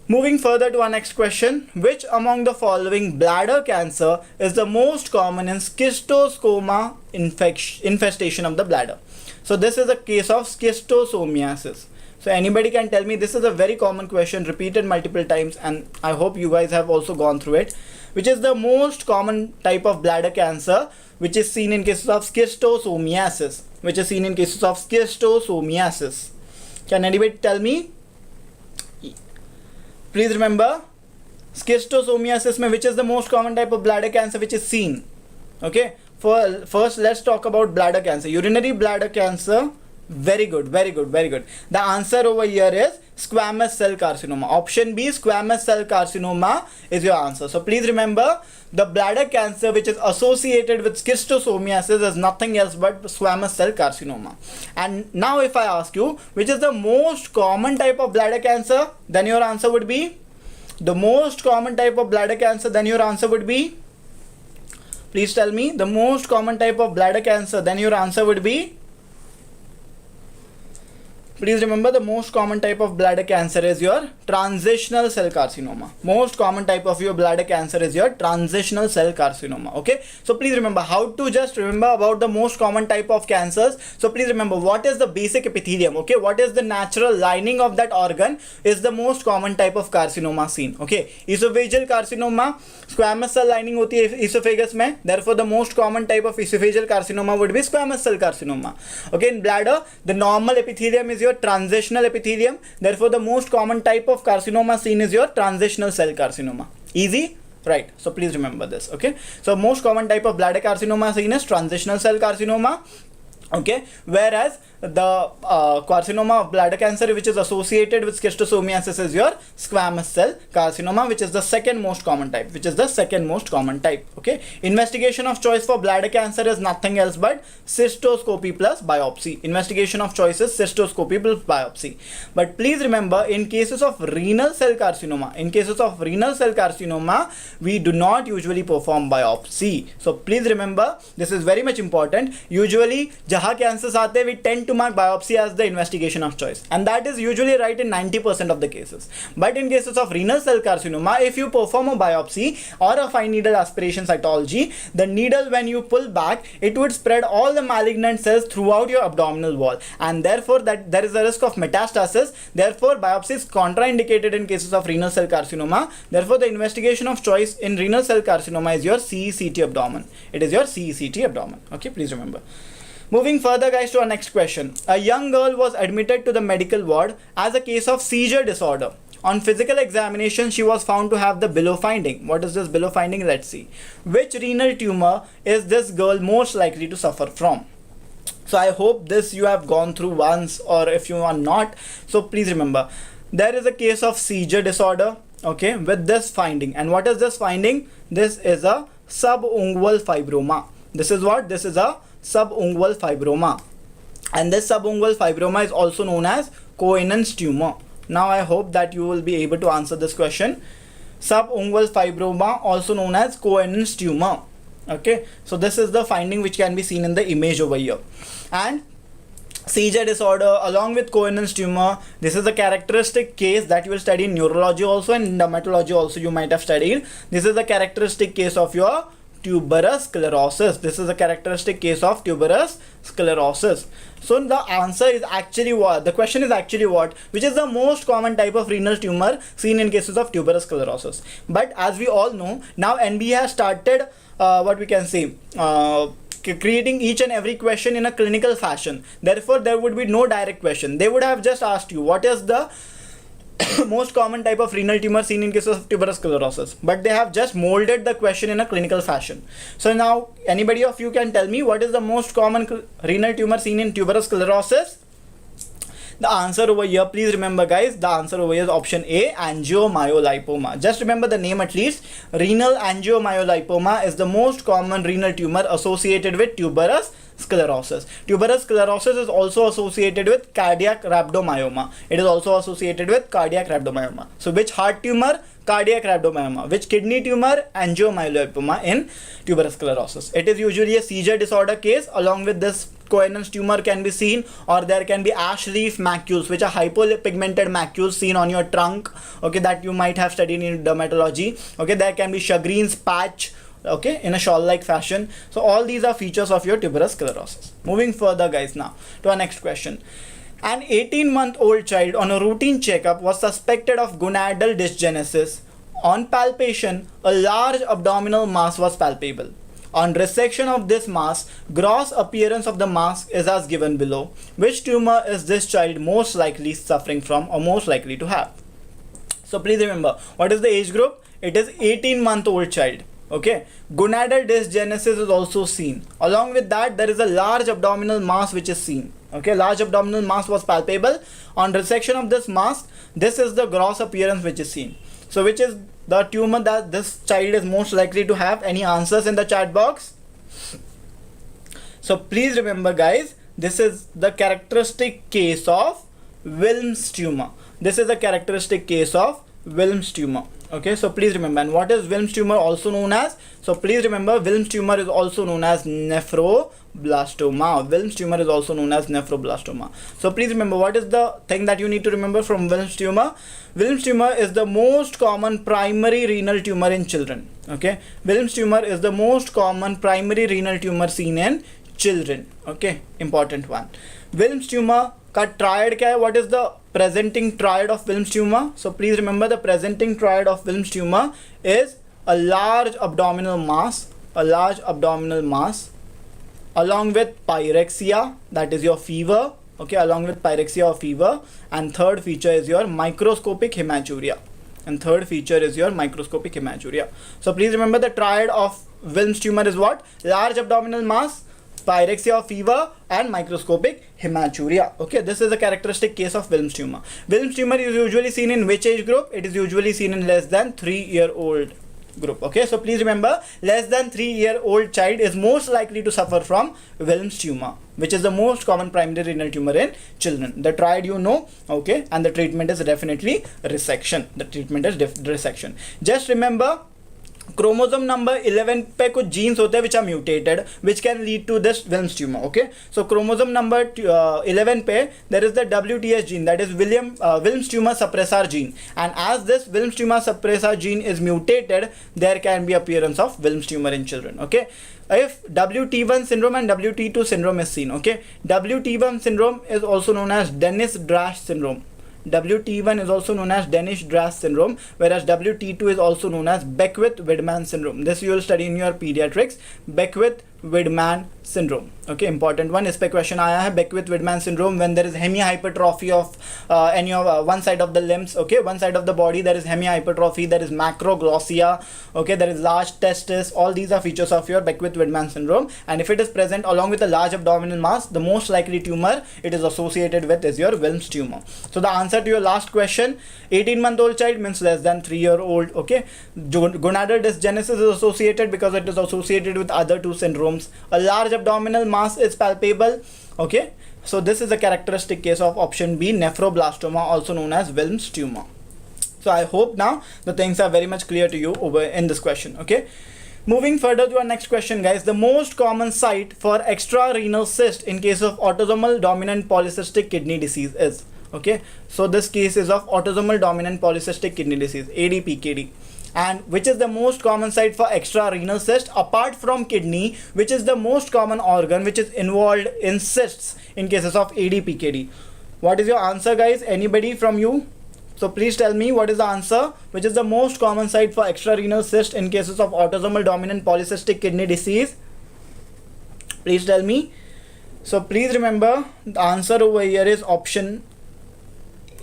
Moving further to our next question, which among the following bladder cancer is the most common in schistosoma infestation of the bladder? So this is a case of schistosomiasis. So anybody can tell me, this is a very common question repeated multiple times and I hope you guys have also gone through it. Which is the most common type of bladder cancer which is seen in cases of schistosomiasis? Which is seen in cases of schistosomiasis. Can anybody tell me? Please remember, schistosomiasis mein which is the most common type of bladder cancer which is seen? Okay, first let's talk about bladder cancer. Urinary bladder cancer. Very good, very good, very good. The answer over here is squamous cell carcinoma. Option B, squamous cell carcinoma is your answer. So please remember, the bladder cancer which is associated with schistosomiasis is nothing else but squamous cell carcinoma. And now if I ask you, which is the most common type of bladder cancer, then your answer would be? The most common type of bladder cancer, then your answer would be? Please tell me, the most common type of bladder cancer, then your answer would be? Please remember, the most common type of bladder cancer is your transitional cell carcinoma. Most common type of your bladder cancer is your transitional cell carcinoma. Okay, so please remember how to just remember about the most common type of cancers. So please remember, what is the basic epithelium? Okay, what is the natural lining of that organ is the most common type of carcinoma seen. Okay, esophageal carcinoma, squamous cell lining hoti hai esophagus mein, therefore the most common type of esophageal carcinoma would be squamous cell carcinoma. Okay, in bladder, the normal epithelium is your transitional epithelium, therefore the most common type of carcinoma seen is your transitional cell carcinoma. Easy, right? So please remember this. Okay, so most common type of bladder carcinoma seen is transitional cell carcinoma. Okay, whereas the carcinoma of bladder cancer which is associated with schistosomiasis is your squamous cell carcinoma, which is the second most common type. Okay, investigation of choice for bladder cancer is nothing else but cystoscopy plus biopsy. Investigation of choice is cystoscopy plus biopsy. But please remember, in cases of renal cell carcinoma, we do not usually perform biopsy. So please remember, this is very much important. Usually jahan cancers aate, we tend to mark biopsy as the investigation of choice, and that is usually right in 90% of the cases. But in cases of renal cell carcinoma, if you perform a biopsy or a fine needle aspiration cytology, the needle, when you pull back, it would spread all the malignant cells throughout your abdominal wall, and therefore that there is a risk of metastasis. Therefore biopsy is contraindicated in cases of renal cell carcinoma. Therefore the investigation of choice in renal cell carcinoma is your CECT abdomen. It is your CECT abdomen. Okay, please remember. Moving further guys to our next question. A young girl was admitted to the medical ward as a case of seizure disorder. On physical examination, she was found to have the below finding. What is this below finding? Let's see. Which renal tumor is this girl most likely to suffer from? So I hope this you have gone through once, or if you are not, so please remember, there is a case of seizure disorder, okay, with this finding. And what is this finding? This is a subungual fibroma. This is what? This is a subungual fibroma. And this subungual fibroma is also known as Cohen's tumor. Now I hope that you will be able to answer this question. Subungual fibroma, also known as Cohen's tumor. Okay, so this is the finding which can be seen in the image over here. And Fmge disorder along with Cohen's tumor, this is a characteristic case that you will study in neurology also, and dermatology also you might have studied. This is a characteristic case of your tuberous sclerosis. This is a characteristic case of tuberous sclerosis. So the answer is actually what? The question is actually what? Which is the most common type of renal tumor seen in cases of tuberous sclerosis? But as we all know, now NBA has started what we can say, creating each and every question in a clinical fashion. Therefore, there would be no direct question. They would have just asked you what is the most common type of renal tumor seen in cases of tuberous sclerosis, but they have just molded the question in a clinical fashion. So now anybody of you can tell me what is the most common renal tumor seen in tuberous sclerosis? The answer over here, please remember guys, the answer over here is option A, angiomyolipoma. Just remember the name at least. Renal angiomyolipoma is the most common renal tumor associated with tuberous sclerosis. Tuberous sclerosis is also associated with cardiac rhabdomyoma. It is also associated with cardiac rhabdomyoma. So which heart tumor? Cardiac rhabdomyoma. Which kidney tumor? Angiomyolipoma in tuberous sclerosis. It is usually a seizure disorder case. Along with this, Cohen's tumor can be seen, or there can be ash leaf macules, which are hypopigmented macules seen on your trunk, okay, that you might have studied in dermatology. Okay, there can be Sjogren's patch, okay, in a shawl-like fashion. So all these are features of your tuberous sclerosis. Moving further guys now to our next question. An 18-month-old child on a routine checkup was suspected of gonadal dysgenesis. On palpation, a large abdominal mass was palpable. On resection of this mass, gross appearance of the mass is as given below. Which tumor is this child most likely suffering from or most likely to have? So please remember, what is the age group? It is 18-month-old child. Okay, gonadal dysgenesis is also seen. Along with that, there is a large abdominal mass which is seen. Okay, large abdominal mass was palpable. On resection of this mass, this is the gross appearance which is seen. So which is the tumor that this child is most likely to have? Any answers in the chat box? So please remember guys, this is the characteristic case of Wilms tumor. This is a characteristic case of Wilms tumor. Okay, so please remember. And what is Wilms tumor also known as? So please remember, Wilms tumor is also known as nephroblastoma. Wilms tumor is also known as nephroblastoma. So please remember, what is the thing that you need to remember from Wilms tumor? Wilms tumor is the most common primary renal tumor in children. Okay, Wilms tumor is the most common primary renal tumor seen in children. Okay, important one. Wilms tumor का triad क्या है? What is the presenting triad of Wilms tumor? So please remember, the presenting triad of Wilms tumor is a large abdominal mass, along with pyrexia, that is your fever. Okay, along with pyrexia or fever, and third feature is your microscopic hematuria. So please remember, the triad of Wilms tumor is what? Large abdominal mass, pyrexia or fever, and microscopic hematuria. Okay, this is a characteristic case of Wilms tumor. Wilms tumor is usually seen in which age group? It is usually seen in less than 3-year-old group. Okay, so please remember, less than 3-year-old child is most likely to suffer from Wilms tumor, which is the most common primary renal tumor in children. The triad you know, okay, and the treatment is definitely resection. Resection. Just remember, chromosome number 11 पे कुछ genes होते हैं which are mutated, which can lead to this Wilms tumor. Okay, so chromosome number 11 पे there is the WTS gene, that is Wilms tumor suppressor gene, and as this Wilms tumor suppressor gene is mutated, there can be appearance of Wilms tumor in children. Okay, if WT1 syndrome and WT2 syndrome is seen. Okay, WT1 syndrome is also known as Dennis-Drash syndrome. WT1 is also known as Dennis-Drash syndrome, whereas WT2 is also known as Beckwith-Widman syndrome. This you will study in your pediatrics. Beckwith-Widman syndrome. Okay, important one. इस पे question आया है Beckwith-Widman syndrome, when there is hemihypertrophy of any of one side of the limbs. Okay, one side of the body there is hemihypertrophy, there is macroglossia. Okay, there is large testis. All these are features of your Beckwith-Widman syndrome, and if it is present along with a large abdominal mass, the most likely tumor it is associated with is your Wilms tumor. So the answer to your last question, 18-month-old child means less than 3-year-old. Okay, gonadal dysgenesis is associated because it is associated with other two syndromes. syndromes. A large abdominal mass is palpable. Okay, so this is a characteristic case of option B, nephroblastoma, also known as Wilms tumor. So I hope now the things are very much clear to you over in this question. Okay, moving further to our next question, guys. The most common site for extrarenal cyst in case of autosomal dominant polycystic kidney disease is, okay, so this case is of autosomal dominant polycystic kidney disease, ADPKD. And which is the most common site for extrarenal cyst apart from kidney? Which is the most common organ which is involved in cysts in cases of ADPKD? What is your answer, guys? Anybody from you? So please tell me what is the answer. Which is the most common site for extrarenal cyst in cases of autosomal dominant polycystic kidney disease? Please tell me. So please remember the answer over here is option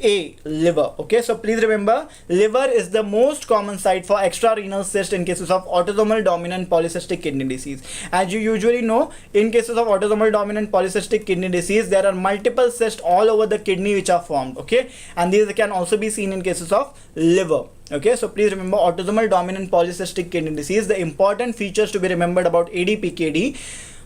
A, liver. Okay, so please remember liver is the most common site for extrarenal cyst in cases of autosomal dominant polycystic kidney disease. As you usually know, in cases of autosomal dominant polycystic kidney disease, there are multiple cysts all over the kidney which are formed. Okay, and these can also be seen in cases of liver. Okay, so please remember autosomal dominant polycystic kidney disease. The important features to be remembered about ADPKD,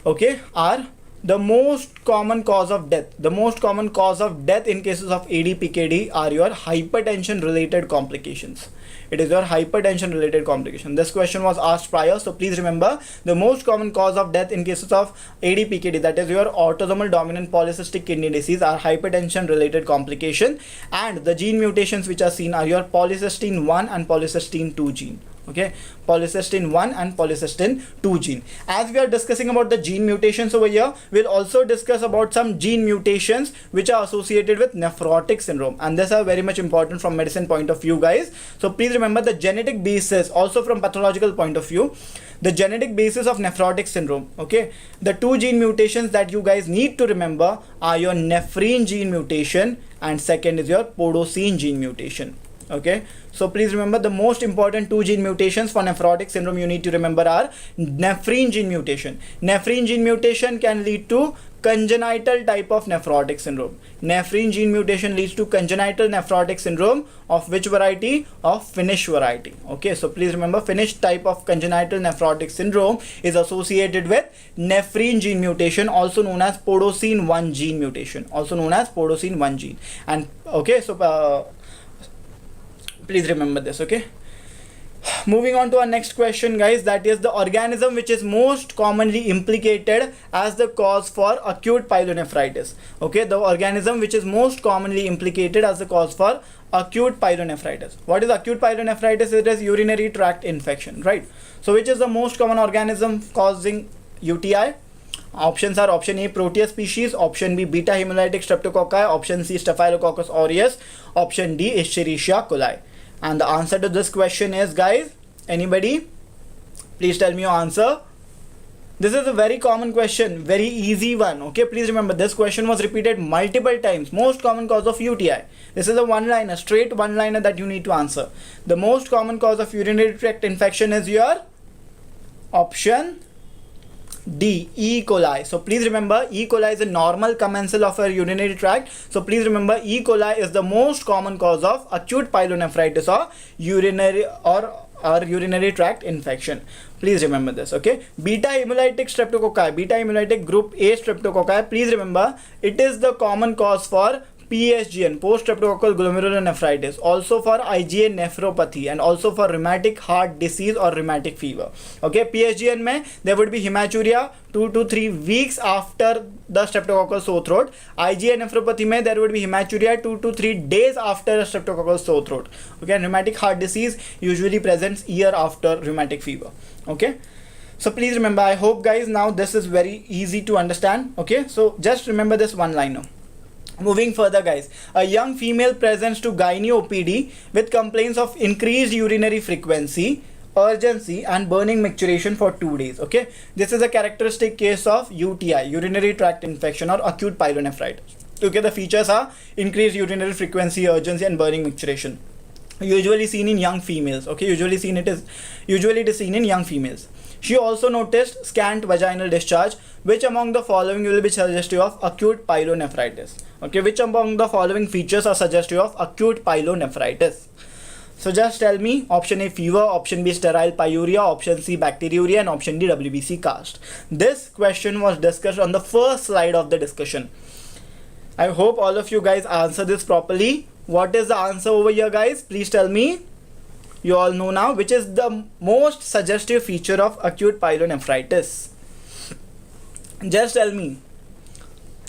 okay, are the most common cause of death. The most common cause of death in cases of ADPKD are your hypertension related complications. It is your hypertension related complication. This question was asked prior, so please remember the most common cause of death in cases of ADPKD, that is your autosomal dominant polycystic kidney disease, are hypertension related complication, and the gene mutations which are seen are your polycystin 1 and polycystin 2 gene. Okay, polycystin 1 and polycystin 2 gene. As we are discussing about the gene mutations over here, we'll also discuss about some gene mutations which are associated with nephrotic syndrome, and these are very much important from medicine point of view, guys. So please remember the genetic basis, also from pathological point of view, the genetic basis of nephrotic syndrome. Okay, the two gene mutations that you guys need to remember are your nephrin gene mutation and second is your podosine gene mutation. Okay, so please remember the most important two gene mutations for nephrotic syndrome you need to remember are nephrin gene mutation. Nephrin gene mutation can lead to congenital type of nephrotic syndrome. Nephrin gene mutation leads to congenital nephrotic syndrome of which variety? Of Finnish variety. Okay, so please remember Finnish type of congenital nephrotic syndrome is associated with nephrin gene mutation, also known as podosine 1 gene mutation, also known as podosine 1 gene. And okay, so please remember this. Okay, moving on to our next question, guys, that is the organism which is most commonly implicated as the cause for acute pyelonephritis. Okay, the organism which is most commonly implicated as the cause for acute pyelonephritis. What is acute pyelonephritis? It is urinary tract infection, right? So which is the most common organism causing UTI? Options are option A, Proteus species, option B, beta hemolytic streptococci, option C, Staphylococcus aureus, option D, Escherichia coli. And the answer to this question is, guys, anybody? Please tell me your answer. This is a very common question, very easy one. Okay, please remember this question was repeated multiple times. Most common cause of UTI. This is a one-liner, straight one-liner that you need to answer. The most common cause of urinary tract infection is your option D, E. coli. So please remember E. coli is a normal commensal of our urinary tract. So please remember E. coli is the most common cause of acute pyelonephritis or urinary tract infection. Please remember this. Okay, beta hemolytic streptococci, beta hemolytic group A streptococci, please remember it is the common cause for PSGN, post-streptococcal glomerulonephritis, also for IgA nephropathy and also for rheumatic heart disease or rheumatic fever. Okay, PSGN mein there would be hematuria 2 to 3 weeks after the streptococcal sore throat. IgA nephropathy mein there would be hematuria 2 to 3 days after a streptococcal sore throat. Okay, and rheumatic heart disease usually presents year after rheumatic fever. Okay, so please remember, I hope, guys, now this is very easy to understand. Okay, so just remember this one liner. Moving further, guys, a young female presents to gynae OPD with complaints of increased urinary frequency, urgency and burning micturition for 2 days. Okay, this is a characteristic case of UTI, urinary tract infection or acute pyelonephritis. Okay, the features are increased urinary frequency, urgency and burning micturition. Usually seen in young females. Okay, usually it is seen in young females. She also noticed scant vaginal discharge. Which among the following will be suggestive of acute pyelonephritis? Okay, which among the following features are suggestive of acute pyelonephritis? So just tell me option A fever, option B sterile pyuria, option C bacteriuria, and option D WBC cast. This question was discussed on the first slide of the discussion. I hope all of you guys answer this properly. What is the answer over here, guys? Please tell me. You all know now which is the most suggestive feature of acute pyelonephritis. Just tell me.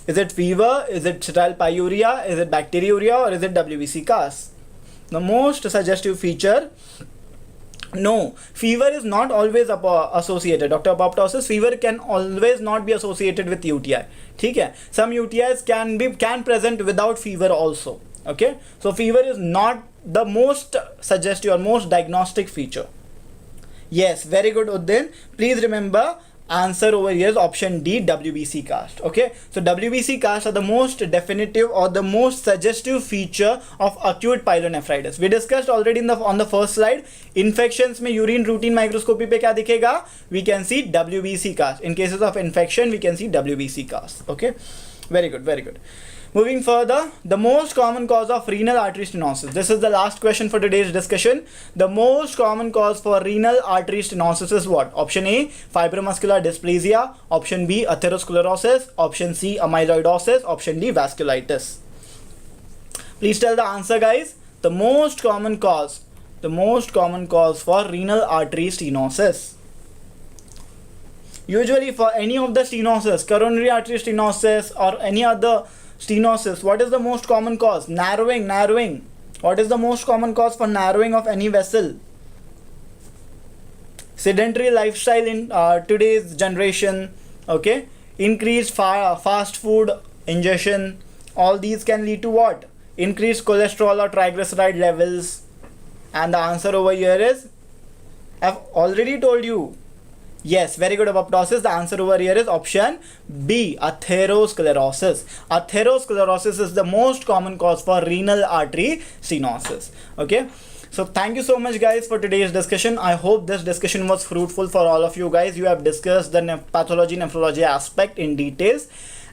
Is it fever? Is it sterile pyuria? Is it bacteriuria? Or is it WBC cast? The most suggestive feature. No, fever is not always associated. Dr. Apoptosis, fever can always not be associated with UTI. ठीक है? Some UTIs can present without fever also. Okay, so fever is not the most suggestive or most diagnostic feature. Yes, very good, Uddin. Please remember, answer over here is option D, WBC cast. Okay, so WBC cast are the most definitive or the most suggestive feature of acute pyelonephritis. We discussed already on the first slide. Infections में urine routine microscopy पे क्या दिखेगा? We can see WBC cast. In cases of infection, we can see WBC cast. Okay, very good, very good. Moving further, the most common cause of renal artery stenosis. This is the last question for today's discussion. The most common cause for renal artery stenosis is what? Option A, fibromuscular dysplasia. Option B, atherosclerosis. Option C, amyloidosis. Option D, vasculitis. Please tell the answer, guys. The most common cause for renal artery stenosis. Usually for any of the stenosis, coronary artery stenosis or any other stenosis, what is the most common cause? Narrowing. What is the most common cause for narrowing of any vessel? Sedentary lifestyle in today's generation. Okay, increased fast food ingestion. All these can lead to what? Increased cholesterol or triglyceride levels. And the answer over here is, I've already told you. Yes, very good, apoptosis. The answer over here is option B, atherosclerosis. Atherosclerosis is the most common cause for renal artery stenosis. Okay, so thank you so much, guys, for today's discussion. I hope this discussion was fruitful for all of you guys. You have discussed the pathology, nephrology aspect in details,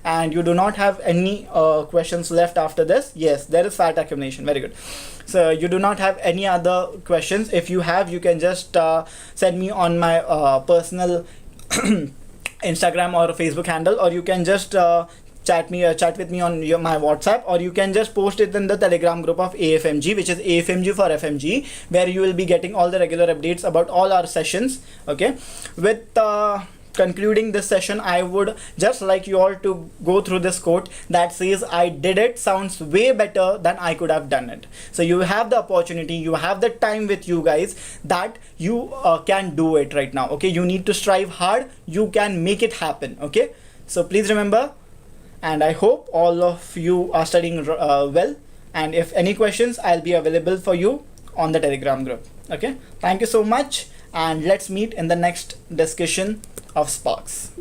and you do not have any questions left after this. Yes, there is fat accumulation. Very good. So you do not have any other questions. If you have, you can just send me on my personal Instagram or Facebook handle, or you can just chat with me on my WhatsApp, or you can just post it in the Telegram group of AFMG, which is AFMG for FMG, where you will be getting all the regular updates about all our sessions. Okay, with concluding this session, I would just like you all to go through this quote that says, I did it sounds way better than I could have done it. So you have the opportunity, you have the time with you guys that you can do it right now. Okay, you need to strive hard, you can make it happen. Okay, so please remember, and I hope all of you are studying well, and if any questions, I'll be available for you on the Telegram group. Okay, thank you so much, and let's meet in the next discussion of Sparks.